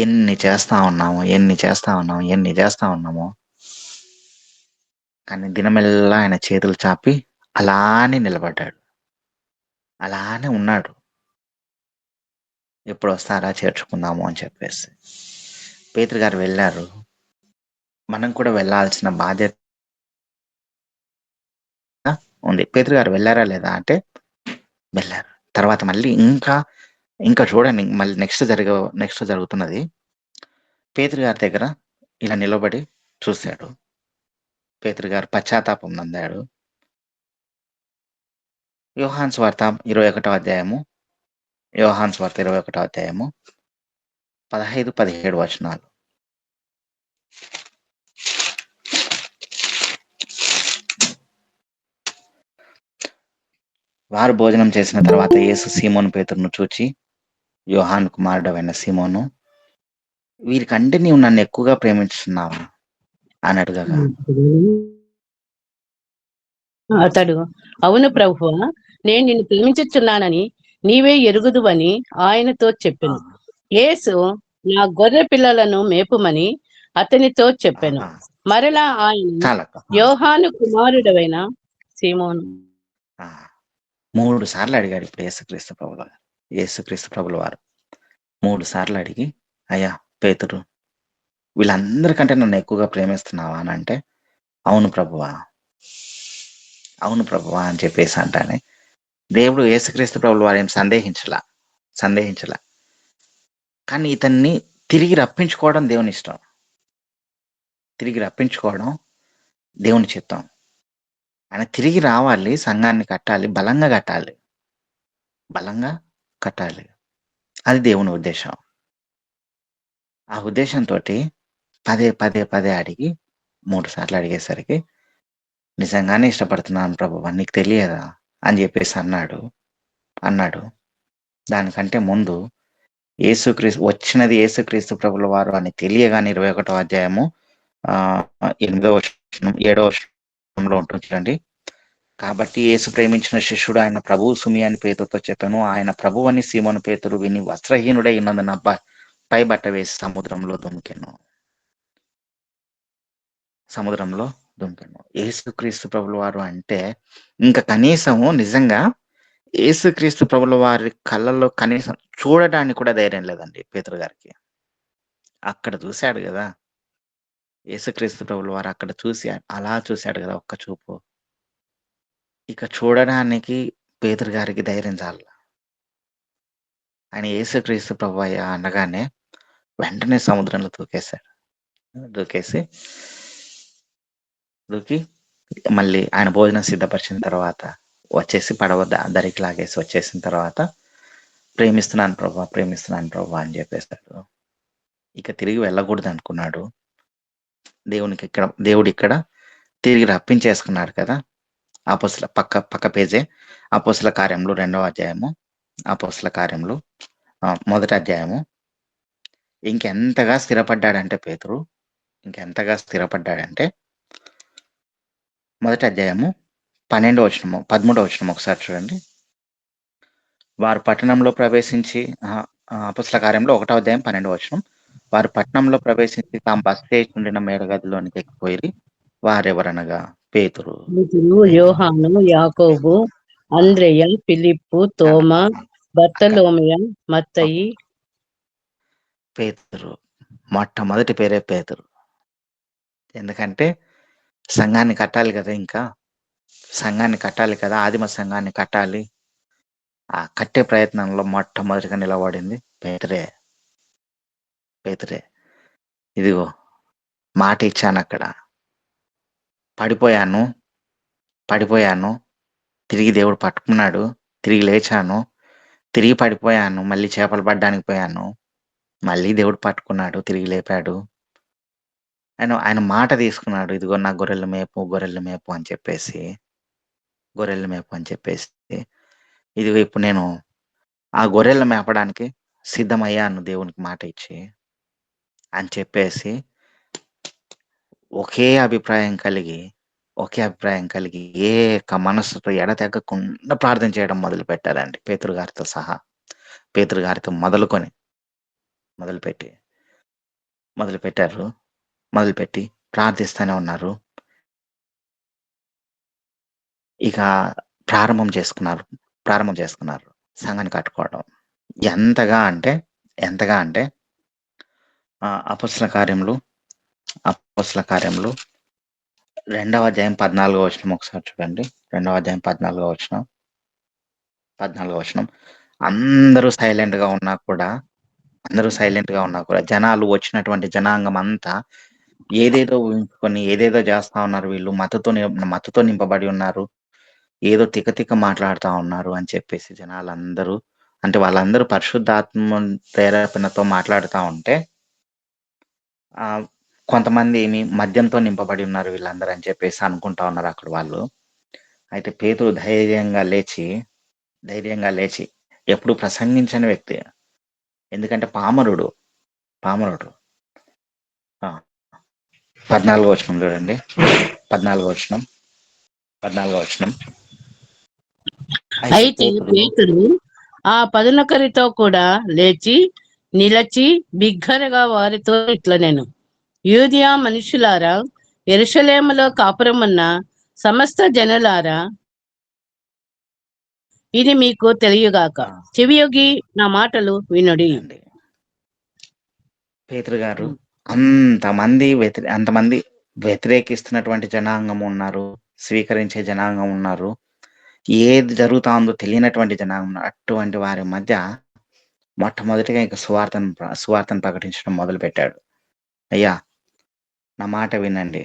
ఎన్ని చేస్తా ఉన్నామో కానీ దినమెల్లా ఆయన చేతులు చాపి అలానే నిలబడ్డాడు, అలానే ఉన్నాడు. ఎప్పుడు వస్తారా చేర్చుకుందాము అని చెప్పేసి పేతురు గారు వెళ్ళారు. మనం కూడా వెళ్ళాల్సిన బాధ్యత ఉంది. పేతురు గారు వెళ్ళారా లేదా అంటే వెళ్ళారు. తర్వాత మళ్ళీ ఇంకా చూడండి, మళ్ళీ నెక్స్ట్ జరుగుతున్నది. పేతురు గారి దగ్గర ఇలా నిలబడి చూశాడు. పేతురు గారు పశ్చాత్తాపం నందాడు. యోహాను సువార్త 21వ అధ్యాయము 15, 17 వచనాలు. వారు భోజనం చేసిన తర్వాత యేసు సీమోను పేతురును చూచి, యోహాను కుమారుడవైన సీమోను, వీరికంటే నీవు నన్ను ఎక్కువగా ప్రేమించుతున్నావా అని అడగగా, అతడు, అవును ప్రభువా, నేను నిన్ను ప్రేమించుచున్నానని నీవే ఎరుగుదువని ఆయనతో చెప్పెను. యేసు, నా గొర్రె పిల్లలను మేపుమని అతనితో చెప్పెను. మరలా ఆయన, చాలా యోహాను కుమారుడవైన సీమోను. 3 సార్లు అడిగాడు ఇప్పుడు యేసుక్రీస్తు ప్రభుల వారు 3 సార్లు అడిగి, అయ్యా పేతురు, వీళ్ళందరికంటే నన్ను ఎక్కువగా ప్రేమిస్తున్నావా అని అంటే, అవును ప్రభువా అని చెప్పేసి అంటానే దేవుడు యేసుక్రీస్తు ప్రభుల వారు ఏం సందేహించలా. కానీ ఇతన్ని తిరిగి రప్పించుకోవడం దేవుని ఇష్టం, తిరిగి రప్పించుకోవడం దేవుని చిత్తం. ఆయన తిరిగి రావాలి, సంఘాన్ని కట్టాలి, బలంగా కట్టాలి. అది దేవుని ఉద్దేశం. ఆ ఉద్దేశంతో పదే అడిగి 3 సార్లు అడిగేసరికి, నిజంగానే ఇష్టపడుతున్నాను ప్రభువా, నీకు తెలియదా అని చెప్పేసి అన్నాడు. దానికంటే ముందు యేసుక్రీస్తు ప్రభుల వారు అని తెలియగానే 21వ అధ్యాయము 8వ వచనం 7వ వచనంలో ఉంటుంది చూడండి. కాబట్టి యేసు ప్రేమించిన శిష్యుడు ఆయన ప్రభువు సుమి అని పేతురుతో చెప్పాను. ఆయన ప్రభువు అని సీమోను పేతురు విని వస్త్రహీనుడై ఉన్నందున పై బట్ట వేసి సముద్రంలో దుంకెను. యేసుక్రీస్తు ప్రభుల వారు అంటే ఇంకా కనీసము నిజంగా యేసుక్రీస్తు ప్రభుల వారి కళ్ళల్లో కనీసం చూడడానికి కూడా ధైర్యం లేదండి పేతురు గారికి. అక్కడ చూశాడు కదా యేసుక్రీస్తు ప్రభుల వారు, అక్కడ అలా చూశాడు కదా ఒక్క చూపు. ఇక చూడడానికి పేతురు గారికి ధైర్యం చాలు. ఆయన యేసుక్రీస్తు ప్రభువయ్య అనగానే వెంటనే సముద్రంలో దూకి మళ్ళీ ఆయన భోజనం సిద్ధపరిచిన తర్వాత వచ్చేసి పడవ దరికి లాగేసి వచ్చేసిన తర్వాత ప్రేమిస్తున్నాను ప్రభు అని చెప్పేశాడు. ఇక తిరిగి వెళ్ళకూడదు అనుకున్నాడు. దేవుడు ఇక్కడ తిరిగి రప్పించేసుకున్నాడు కదా. అపోస్తల పక్క పేజే అపోస్తల కార్యములు 2వ అధ్యాయము, అపోస్తల కార్యములు 1వ అధ్యాయము. ఇంకెంతగా స్థిరపడ్డాడంటే పేతురు, 1వ అధ్యాయము 12వ వచనము 13వ వచనం ఒకసారి చూడండి. వారు పట్టణంలో ప్రవేశించి, అపోస్తల కార్యంలో 1వ అధ్యాయం 12వ వచనం, వారు పట్టణంలో ప్రవేశించి తాము బస చేయుచుండిన మేడగదిలోనికి ఎక్కిపోయి, వారెవరనగా పేతురు, యోహాను, యాకోబు, అంద్రెయ, ఫిలిప్పు, తోమా, బర్తలోమయ, మత్తయి. పేతురు మొట్టమొదటి పేరే పేతురు. ఎందుకంటే సంఘాన్ని కట్టాలి కదా, ఆదిమ సంఘాన్ని కట్టాలి. ఆ కట్టే ప్రయత్నంలో మొట్టమొదటిగా నిలబడింది పేతురే. ఇదిగో మాట ఇచ్చాను, అక్కడ పడిపోయాను, తిరిగి దేవుడు పట్టుకున్నాడు, తిరిగి లేచాను, తిరిగి పడిపోయాను, మళ్ళీ చేపలు పడ్డానికి పోయాను, మళ్ళీ దేవుడు పట్టుకున్నాడు, తిరిగి లేపాడు. ఆయన మాట తీసుకున్నాడు, ఇదిగో నా గొర్రెలు మేపు అని చెప్పేసి, ఇదిగో ఇప్పుడు నేను ఆ గొర్రెలు మేపడానికి సిద్ధమయ్యాను దేవునికి మాట ఇచ్చి అని చెప్పేసి ఒకే అభిప్రాయం కలిగి ఏక మనస్సుతో ఎడతెగకుండా ప్రార్థన చేయడం మొదలు పెట్టారండి. పేతురు గారితో మొదలుపెట్టి ప్రార్థిస్తూనే ఉన్నారు. ఇక ప్రారంభం చేసుకున్నారు సంఘాన్ని కట్టుకోవడం. ఎంతగా అంటే అపోస్తల కార్యములు 2వ అధ్యాయం 14వ వచనం ఒకసారి చూడండి. రెండవ అధ్యాయం 14వ వచనం. అందరూ సైలెంట్ గా ఉన్నా కూడా జనాలు వచ్చినటువంటి జనాంగం అంతా ఏదేదో ఊహించుకొని ఏదేదో చేస్తా ఉన్నారు, వీళ్ళు మత్తుతో నింపబడి ఉన్నారు, ఏదో తిక్క మాట్లాడుతా ఉన్నారు అని చెప్పేసి జనాలందరూ, అంటే వాళ్ళందరూ పరిశుద్ధాత్మ ప్రేరేపణతో మాట్లాడుతూ ఉంటే కొంతమంది ఏమి మద్యంతో నింపబడి ఉన్నారు వీళ్ళందరూ అని చెప్పేసి అనుకుంటా ఉన్నారు అక్కడ వాళ్ళు. అయితే పేతురు ధైర్యంగా లేచి ఎప్పుడు ప్రసంగించని వ్యక్తి, ఎందుకంటే పామరుడు 14వ వచనం చూడండి. 14వ వచనం. అయితే పేతురు ఆ 11 కూడా లేచి నిలచి బిగ్గరగా వారితో ఇట్లా, నేను యూదియా మనుషులారా, యెరూషలేములో కాపురమున్న సమస్త జనులారా, ఇది మీకు తెలియగాక, చెవియొగ్గి నా మాటలు వినుడి. పేతురు గారు అంతమంది వ్యతిరేకిస్తున్నటువంటి జనాంగం ఉన్నారు, స్వీకరించే జనాంగం ఉన్నారు, ఏది జరుగుతా ఉందో తెలియనటువంటి జనాంగం, అటువంటి వారి మధ్య మొట్టమొదటిగా ఇంకా సువార్తను ప్రకటించడం మొదలు పెట్టాడు. అయ్యా, నా మాట వినండి,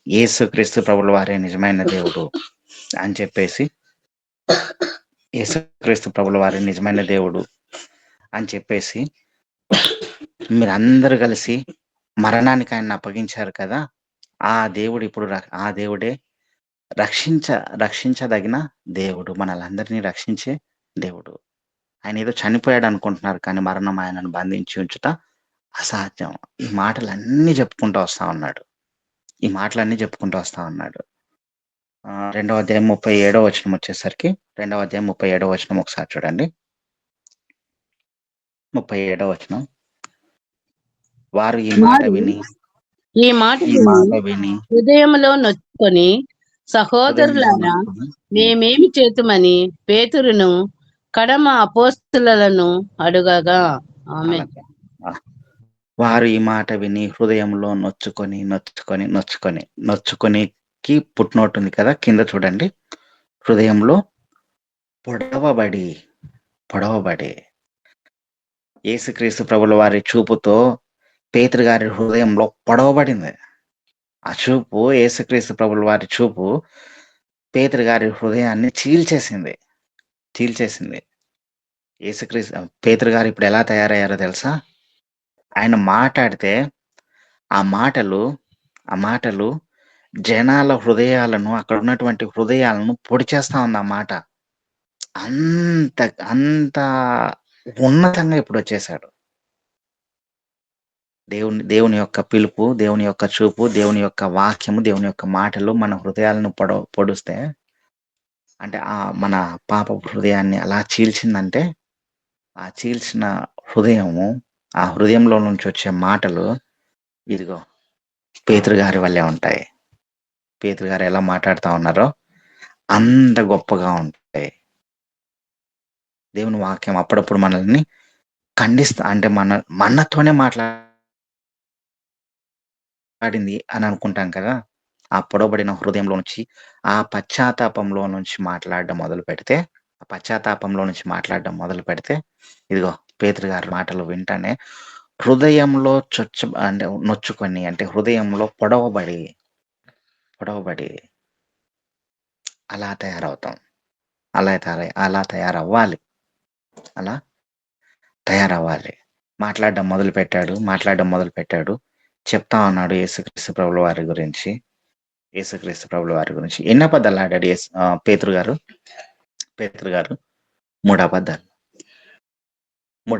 యేసుక్రీస్తు ప్రభుల వారే నిజమైన దేవుడు అని చెప్పేసి, యేసుక్రీస్తు ప్రభుల వారే నిజమైన దేవుడు అని చెప్పేసి, మీరందరూ కలిసి మరణానికి ఆయన అప్పగించారు కదా, ఆ దేవుడు ఇప్పుడు ఆ దేవుడే రక్షించదగిన దేవుడు, మనలందరినీ రక్షించే దేవుడు. ఆయన ఏదో చనిపోయాడు అనుకుంటున్నారు, కానీ మరణం ఆయనను బంధించి ఉంచుట అసాధ్యం. ఈ మాటలన్నీ చెప్పుకుంటూ వస్తా ఉన్నాడు. రెండవ అధ్యాయం 37వ వచనం వచ్చేసరికి, రెండవ అధ్యాయం 37వ వచనం ఒకసారి చూడండి. 37వ వచనం. వారు ఈ మాట విని హృదయంలో నొచ్చుకొని, సహోదరులారా, మేమేమి చేతుమని పేతురును కడమ అపోస్తలులను అడుగగా, ఆమేన్. వారు ఈ మాట విని హృదయంలో నొచ్చుకొనికి పుట్టినోటు ఉంది కదా, కింద చూడండి. హృదయంలో పొడవబడి యేసుక్రీస్తు ప్రభుల వారి చూపుతో పేతురు గారి హృదయంలో పొడవబడింది. ఆ చూపు, యేసుక్రీస్తు ప్రభుల వారి చూపు పేతురు గారి హృదయాన్ని చీల్చేసింది. పేతురు గారు ఇప్పుడు ఎలా తయారయ్యారో తెలుసా? ఆయన మాట్లాడితే ఆ మాటలు జనాల హృదయాలను, అక్కడ ఉన్నటువంటి హృదయాలను పొడి చేస్తా ఉంది. ఆ మాట అంత ఉన్నతంగా ఇప్పుడు వచ్చేసాడు. దేవుని యొక్క పిలుపు, దేవుని యొక్క చూపు, దేవుని యొక్క వాక్యము, దేవుని యొక్క మాటలు మన హృదయాలను పొడుస్తే, అంటే మన పాప హృదయాన్ని అలా చీల్చిందంటే, ఆ చీల్చిన హృదయము, ఆ హృదయంలో నుంచి వచ్చే మాటలు ఇదిగో పేతురు గారి వల్లే ఉంటాయి. పేతురు గారు ఎలా మాట్లాడుతూ ఉన్నారో అంత గొప్పగా ఉంటాయి. దేవుని వాక్యం అప్పుడప్పుడు మనల్ని అంటే మనతోనే మాట్లాడింది అని అనుకుంటాం కదా. ఆ పొడవబడిన హృదయంలో నుంచి, ఆ పశ్చాత్తాపంలో నుంచి మాట్లాడడం మొదలు పెడితే ఇదిగో పేతురు గారి మాటలు వింటానే హృదయంలో నొచ్చుకొని, అంటే హృదయంలో పొడవబడి అలా తయారవుతాం. అలా తయారవ్వాలి. మాట్లాడడం మొదలు పెట్టాడు. చెప్తా ఉన్నాడు యేసుక్రీస్తు ప్రభుల వారి గురించి. ఎన్ని అబద్ధాలు ఆడాడు పేతురు గారు? 3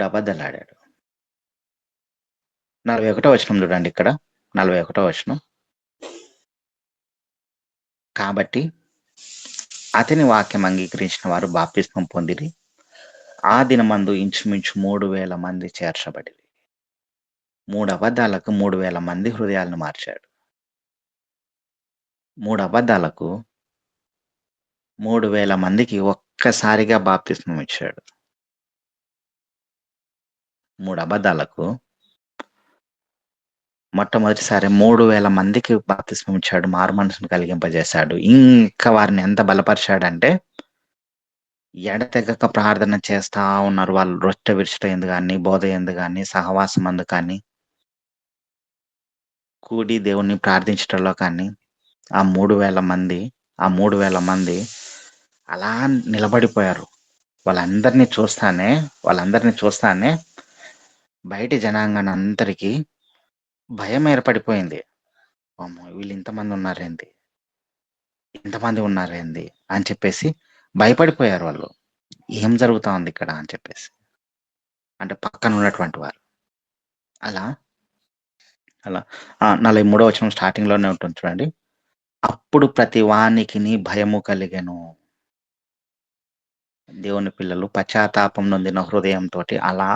అబద్ధాలు ఆడాడు. 41వ వచనం చూడండి. ఇక్కడ 41వ వచనం. కాబట్టి అతని వాక్యం అంగీకరించిన వారు బాప్తిస్మం పొందిరి. ఆ దినమందు ఇంచుమించు 3,000 మంది చేర్చబడిరి. 3 అబద్ధాలకు 3,000 మంది హృదయాలను మార్చాడు. 3 అబద్ధాలకు 3,000 మందికి ఒక్కసారిగా బాప్తిస్మం ఇచ్చాడు. 3 అబద్ధాలకు మొట్టమొదటిసారి 3,000 మందికి బాప్తిస్మం ఇచ్చాడు. మారు మనసును కలిగింపజేశాడు. ఇంకా వారిని ఎంత బలపరిచాడంటే ఎడతెగక ప్రార్థన చేస్తా ఉన్నారు. వాళ్ళు రొట్టె విరుచుట ఎందు గాని, బోధ ఎందు గాని, సహవాసం అందు కానీ, కూడి దేవుణ్ణి ప్రార్థించటంలో కానీ ఆ 3,000 మంది అలా నిలబడిపోయారు. వాళ్ళందరినీ చూస్తానే బయటి జనాంగాన్ని అందరికీ భయం ఏర్పడిపోయింది. అమ్మో! వీళ్ళు ఇంతమంది ఉన్నారేంది అని చెప్పేసి భయపడిపోయారు వాళ్ళు. ఏం జరుగుతా ఉంది ఇక్కడ అని చెప్పేసి. అంటే పక్కన ఉన్నటువంటి వారు. అలా 43వ వచనం స్టార్టింగ్‌లోనే ఉంటుంది చూడండి. అప్పుడు ప్రతి వానికిని భయము కలిగెను. దేవుని పిల్లలు పశ్చాత్తాపం నొందిన హృదయంతోటి అలా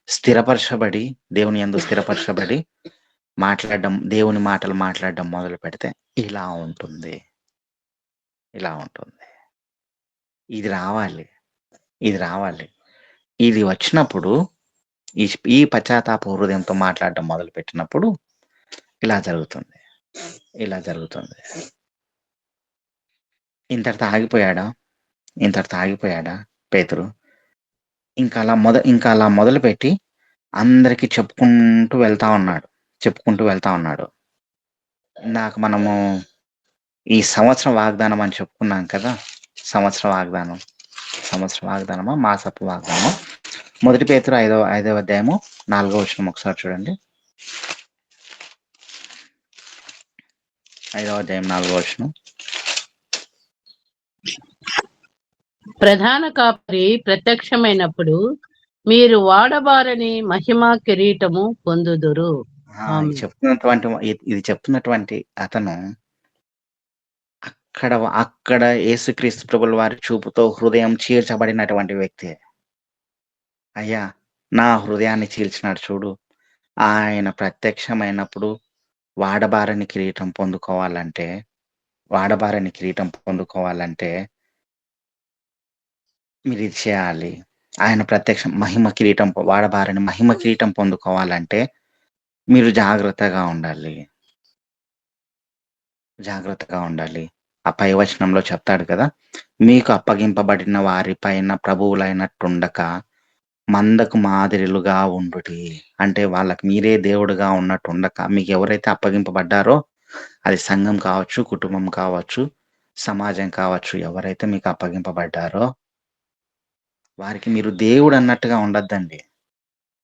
స్థిరపరచబడి, దేవుని యందు స్థిరపరచబడి దేవుని మాటలు మాట్లాడడం మొదలు పెడితే ఇలా ఉంటుంది. ఇది రావాలి. ఇది వచ్చినప్పుడు ఈ పశ్చాత్తాప హృదయంతో మాట్లాడడం మొదలుపెట్టినప్పుడు ఇలా జరుగుతుంది. ఇంతటితో ఆగిపోయాడా పేతురు? ఇంకా అలా మొదలుపెట్టి అందరికీ చెప్పుకుంటూ వెళ్తా ఉన్నాడు. ఇందాక మనము ఈ సంవత్సరం వాగ్దానం అని చెప్పుకున్నాం కదా. సంవత్సర వాగ్దానమా, మాసపు వాగ్దానమా? 1 పేతురు 5వ అధ్యాయము 4వ వచనం ఒకసారి చూడండి. 5వ అధ్యాయం 4వ వచనం. ప్రధాన కాపరి ప్రత్యక్షమైనప్పుడు మీరు వాడబారని మహిమ కిరీటము పొందుదురు. ఇది చెప్తున్నటువంటి అతను అక్కడ యేసుక్రీస్తు ప్రభుల వారి చూపుతో హృదయం చీల్చబడినటువంటి వ్యక్తి. అయ్యా, నా హృదయాన్ని చీల్చినాడు చూడు. ఆయన ప్రత్యక్షమైనప్పుడు వాడబారని కిరీటం పొందుకోవాలంటే మీరు ఇది చేయాలి. ఆయన ప్రత్యక్షం వాడబారని మహిమ కిరీటం పొందుకోవాలంటే మీరు జాగ్రత్తగా ఉండాలి. ఆ పై వచనంలో చెప్తాడు కదా, మీకు అప్పగింపబడిన వారి పైన ప్రభువులైనట్టుండక మందకు మాదిరిలుగా ఉండుడి. అంటే వాళ్ళకి మీరే దేవుడుగా ఉన్నట్టు ఉండక, మీకు ఎవరైతే అప్పగింపబడ్డారో అది సంఘం కావచ్చు, కుటుంబం కావచ్చు, సమాజం కావచ్చు, ఎవరైతే మీకు అప్పగింపబడ్డారో వారికి మీరు దేవుడు అన్నట్టుగా ఉండొద్దండి.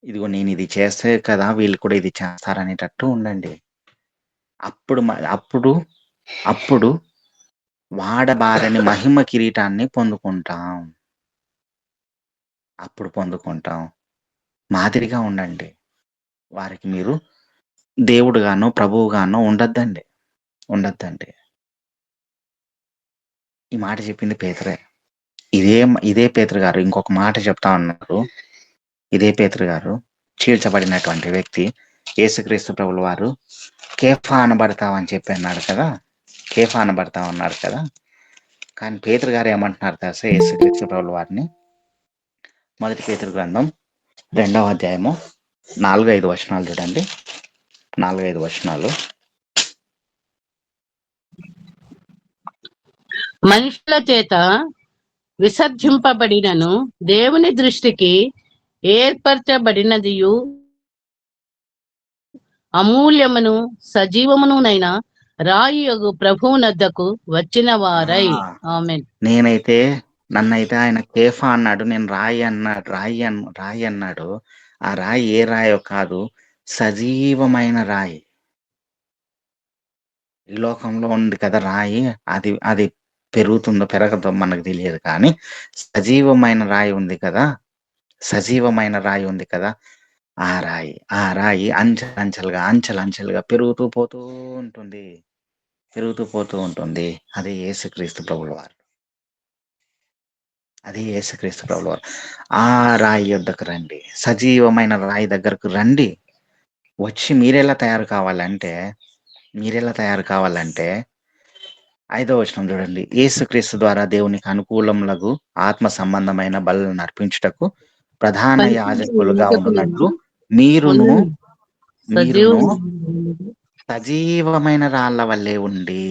ఇదిగో నేను ఇది చేస్తే కదా వీళ్ళు కూడా ఇది చేస్తారనేటట్టు ఉండండి. అప్పుడు వాడబారని మహిమ కిరీటాన్ని పొందుకుంటాం. మాదిరిగా ఉండండి. వారికి మీరు దేవుడుగానో ప్రభువుగానో ఉండొద్దండి. ఈ మాట చెప్పింది పేతురే. ఇదే పేతురు గారు ఇంకొక మాట చెప్తా ఉన్నారు. ఇదే పేతురు గారు చీల్చబడినటువంటి వ్యక్తి యేసుక్రీస్తు ప్రభుల వారు కేఫా అనబడతావని చెప్పి అన్నాడు కదా. కానీ పేతురు గారు ఏమంటున్నారు తెలుసా? యేసుక్రీస్తు ప్రభుల వారిని 1 పేతురు గ్రంథం 2వ అధ్యాయము 4-5 వచనాలు చూడండి. 4-5 వచనాలు. మనుషుల చేత విసర్జింపబడినను దేవుని దృష్టికి ఏర్పరచబడినదియు అమూల్యమును సజీవమునునైన రాయి యొగు ప్రభువునద్దకు వచ్చిన వారై. ఆమేన్. నన్నైతే ఆయన కేఫా అన్నాడు, నేను రాయి అన్నాడు. ఆ రాయి ఏ రాయో కాదు, సజీవమైన రాయి. ఈ లోకంలో ఉంది కదా రాయి, అది పెరుగుతుందో పెరగదో మనకు తెలియదు, కానీ సజీవమైన రాయి ఉంది కదా. ఆ రాయి అంచెలంచెలుగా పెరుగుతూ పోతూ ఉంటుంది. అదే యేసుక్రీస్తు ప్రభుల వారు. ఆ రాయి యొద్దకు రండి, సజీవమైన రాయి దగ్గరకు రండి. వచ్చి మీరెలా తయారు కావాలంటే 5వ వచనం చూడండి. యేసుక్రీస్తు ద్వారా దేవునికి అనుకూలములకు ఆత్మ సంబంధమైన బలులను అర్పించుటకు ప్రధాన యాజకులుగా ఉన్నట్లు మీరును మీరును సజీవమైన రాళ్ళ వల్లే ఉండి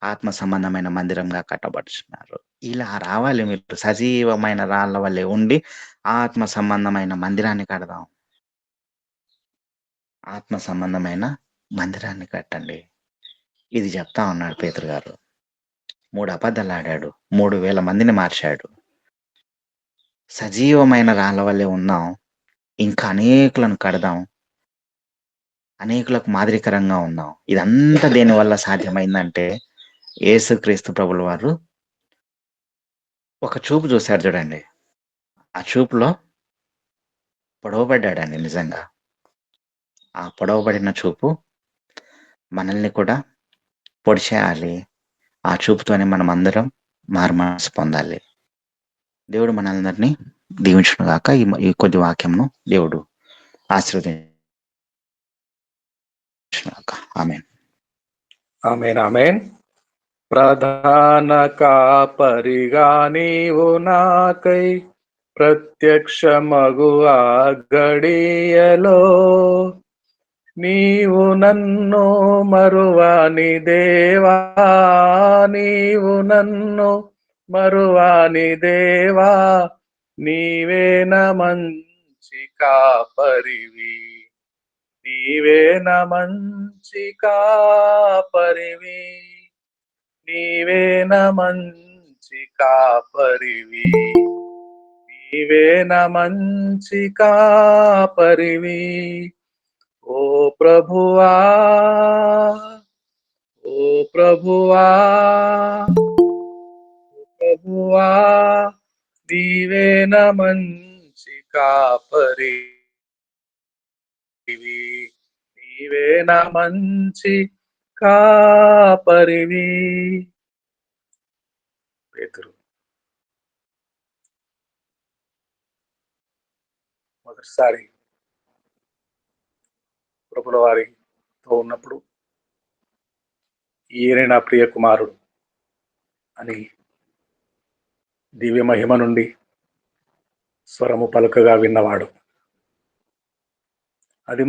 ఆత్మ సంబంధమైన మందిరంగా కట్టబడుచున్నారు. ఇలా రావాలి మీరు. సజీవమైన రాళ్ళ వల్లే ఉండి ఆత్మ సంబంధమైన మందిరాన్ని కడదాం. ఆత్మ సంబంధమైన మందిరాన్ని కట్టండి. ఇది చెప్తా ఉన్నాడు పేతురు గారు. 3 అబద్ధాలు ఆడాడు, 3000 మందిని మార్చాడు. సజీవమైన రాళ్ళ వల్లే ఉందాం, ఇంకా అనేకులను కడదాం, అనేకులకు మాదిరికరంగా ఉందాం. ఇదంతా దేని వల్ల సాధ్యమైందంటే యేసుక్రీస్తు ప్రభుల వారు ఒక చూపు చూశారు చూడండి. ఆ చూపులో పొడవబడ్డాడండి నిజంగా. ఆ పొడవబడిన చూపు మనల్ని కూడా పొడిచేయాలి. ఆ చూపుతోనే మనం అందరం మారుమనసు పొందాలి. దేవుడు మనందరినీ దీవించును గాక. ఈ కొద్ది వాక్యంను దేవుడు ఆశీర్వదించును గాక. ఆమేన్. ఆమేన్ ఆమేన్. ప్రధాన కాపరిగా నీవు నాకై ప్రత్యక్షమగు ఆ గడియలో నీవు నన్ను మరువాని దేవా, నీవు నన్ను మరువాని దేవా, నీవేన మంచి కాపరివి, నీవేన మంచి కాపరివి, నీవేన మంచి కాపరివి, నీవేన మంచి కాపరివి. ఓ ప్రభువా, ఓ ప్రభువా, ఓ ప్రభువా, నీవేన మంచి కాపరివి, నీవేన మంచి కాపరివి. పేతురు మొదటిసారి ప్రభుల వారితో ఉన్నప్పుడు ఈయనే నా ప్రియ కుమారుడు అని దివ్య మహిమ నుండి స్వరము పలుకగా విన్నవాడు. అది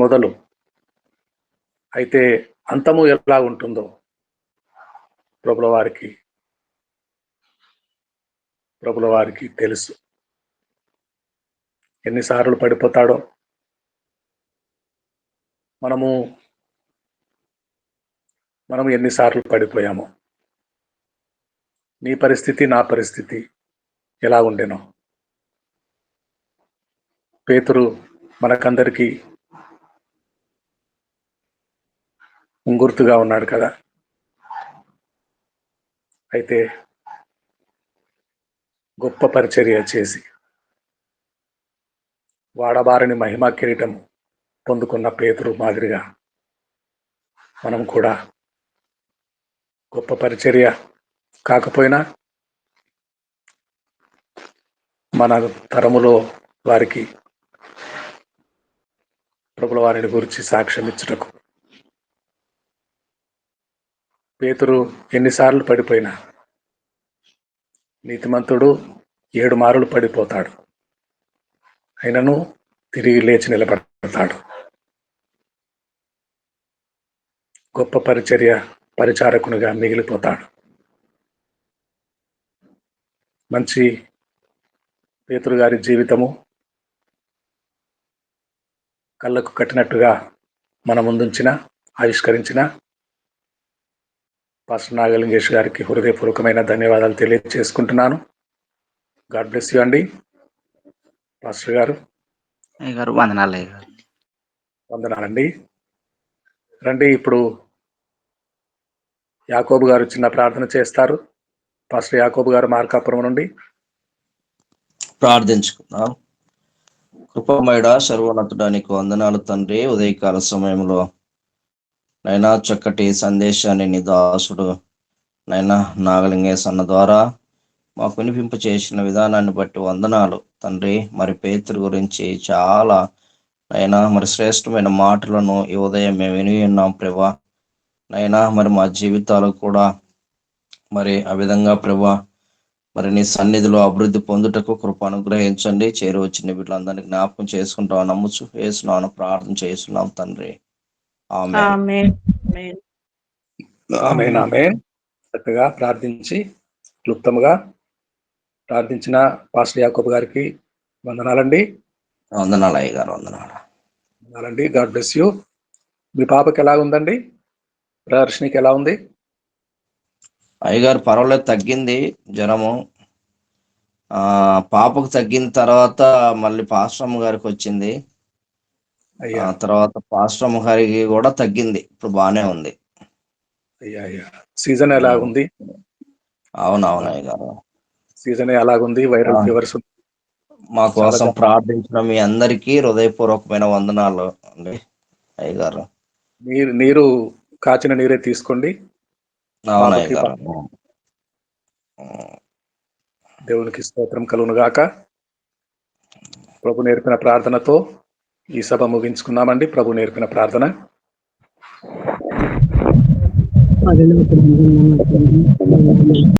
మొదలు అయితే అంతము ఎలా ఉంటుందో ప్రభుల వారికి తెలుసు. ఎన్నిసార్లు పడిపోతాడో, మనము ఎన్నిసార్లు పడిపోయామో, నీ పరిస్థితి నా పరిస్థితి ఎలా ఉండేనో పేతురు మనకందరికీ గుర్తుగా ఉన్నాడు కదా. అయితే గొప్ప పరిచర్య చేసి వాడబారని మహిమా కిరీటం పొందుకున్న పేతురు మాదిరిగా మనం కూడా గొప్ప పరిచర్య కాకపోయినా మన తరములో వారికి ప్రభుల వారిని గురించి సాక్ష్యం ఇచ్చుటకు పేతురు ఎన్నిసార్లు పడిపోయినా నీతిమంతుడు 7 మారులు పడిపోతాడు, అయినను తిరిగి లేచి నిలబడతాడు. గొప్ప పరిచారకునిగా మిగిలిపోతాడు. మంచి పేతురు గారి జీవితము కళ్ళకు కట్టినట్టుగా మన ముందుంచిన ఆవిష్కరించిన పాస్టర్ నాగలింగేష్ గారికి హృదయపూర్వకమైన ధన్యవాదాలు తెలియజేసుకుంటున్నాను. గాడ్ బ్లెస్ యూ అండి పాస్టర్ గారు. వందనాలండి. రండి, ఇప్పుడు యాకోబు గారు చిన్న ప్రార్థన చేస్తారు. పాస్టర్ యాకోబు గారు మార్కాపురం నుండి. ప్రార్థించుకుందాం. కృపమయుడా, సర్వోన్నతుడానికి వందనాలు తండ్రి. ఉదయకాల సమయంలో నైనా చక్కటి సందేశాన్ని నీ దాసుడు నైనా నాగలింగేశ్ అన్న ద్వారా మాకు వినిపింప చేసిన విధానాన్ని బట్టి వందనాలు తండ్రి. మరి పేతురు గురించి చాలా నైనా మరి శ్రేష్టమైన మాటలను ఈ ఉదయం మేము విని ఉన్నాం ప్రభా. నైనా మరి మా జీవితాలు కూడా మరి ఆ విధంగా ప్రభా మరి నీ సన్నిధిలో అభివృద్ధి పొందుటకు కృప అనుగ్రహించండి. చేరువచ్చిన వీళ్ళందరినీ జ్ఞాపకం చేసుకుంటాం నమ్ముచు వేస్తున్నాను, ప్రార్థన చేస్తున్నాం తండ్రి. ఆమె ఆమేన్. ఆమేన్. ఆమేన్ ఆమేన్. చక్కగా ప్రార్థించి క్లుప్తముగా ప్రార్థించిన పాస్టర్ యాకోబ్ గారికి వందనాలండి. వందనాలు అయ్యగారు, వందనాలు. వందనాలండి. God bless you. మీ పాపకి ఎలా ఉందండి? ప్రదర్శనకి ఎలా ఉంది? అయ్యగారు పర్వాలేదు, తగ్గింది జ్వరము. పాపకు తగ్గిన తర్వాత మళ్ళీ పాశ్రమ గారికి వచ్చింది. అయ్యా తర్వాత పాశ్రమ గారికి కూడా తగ్గింది, ఇప్పుడు బానే ఉంది. అయ్యా అయ్యా సీజన్ ఎలాగుంది? అవునవును అయ్యగారు. సీజన్ ఎలాగుంది? వైరల్ ఫీవర్స్ మా కోసం చాలా ప్రార్థించిన మీ అందరికీ హృదయపూర్వకమైన వందనాలు అండి అయ్యగారు. నీరు కాచిన నీరే తీసుకోండి. అవును పాపకి అయ్యగారు. దేవునికి స్తోత్రం కలుగును గాక. ప్రభు నేర్పిన ప్రార్థనతో ఈ సభ ముగించుకున్నామండి. ప్రభు నేర్పిన ప్రార్థన.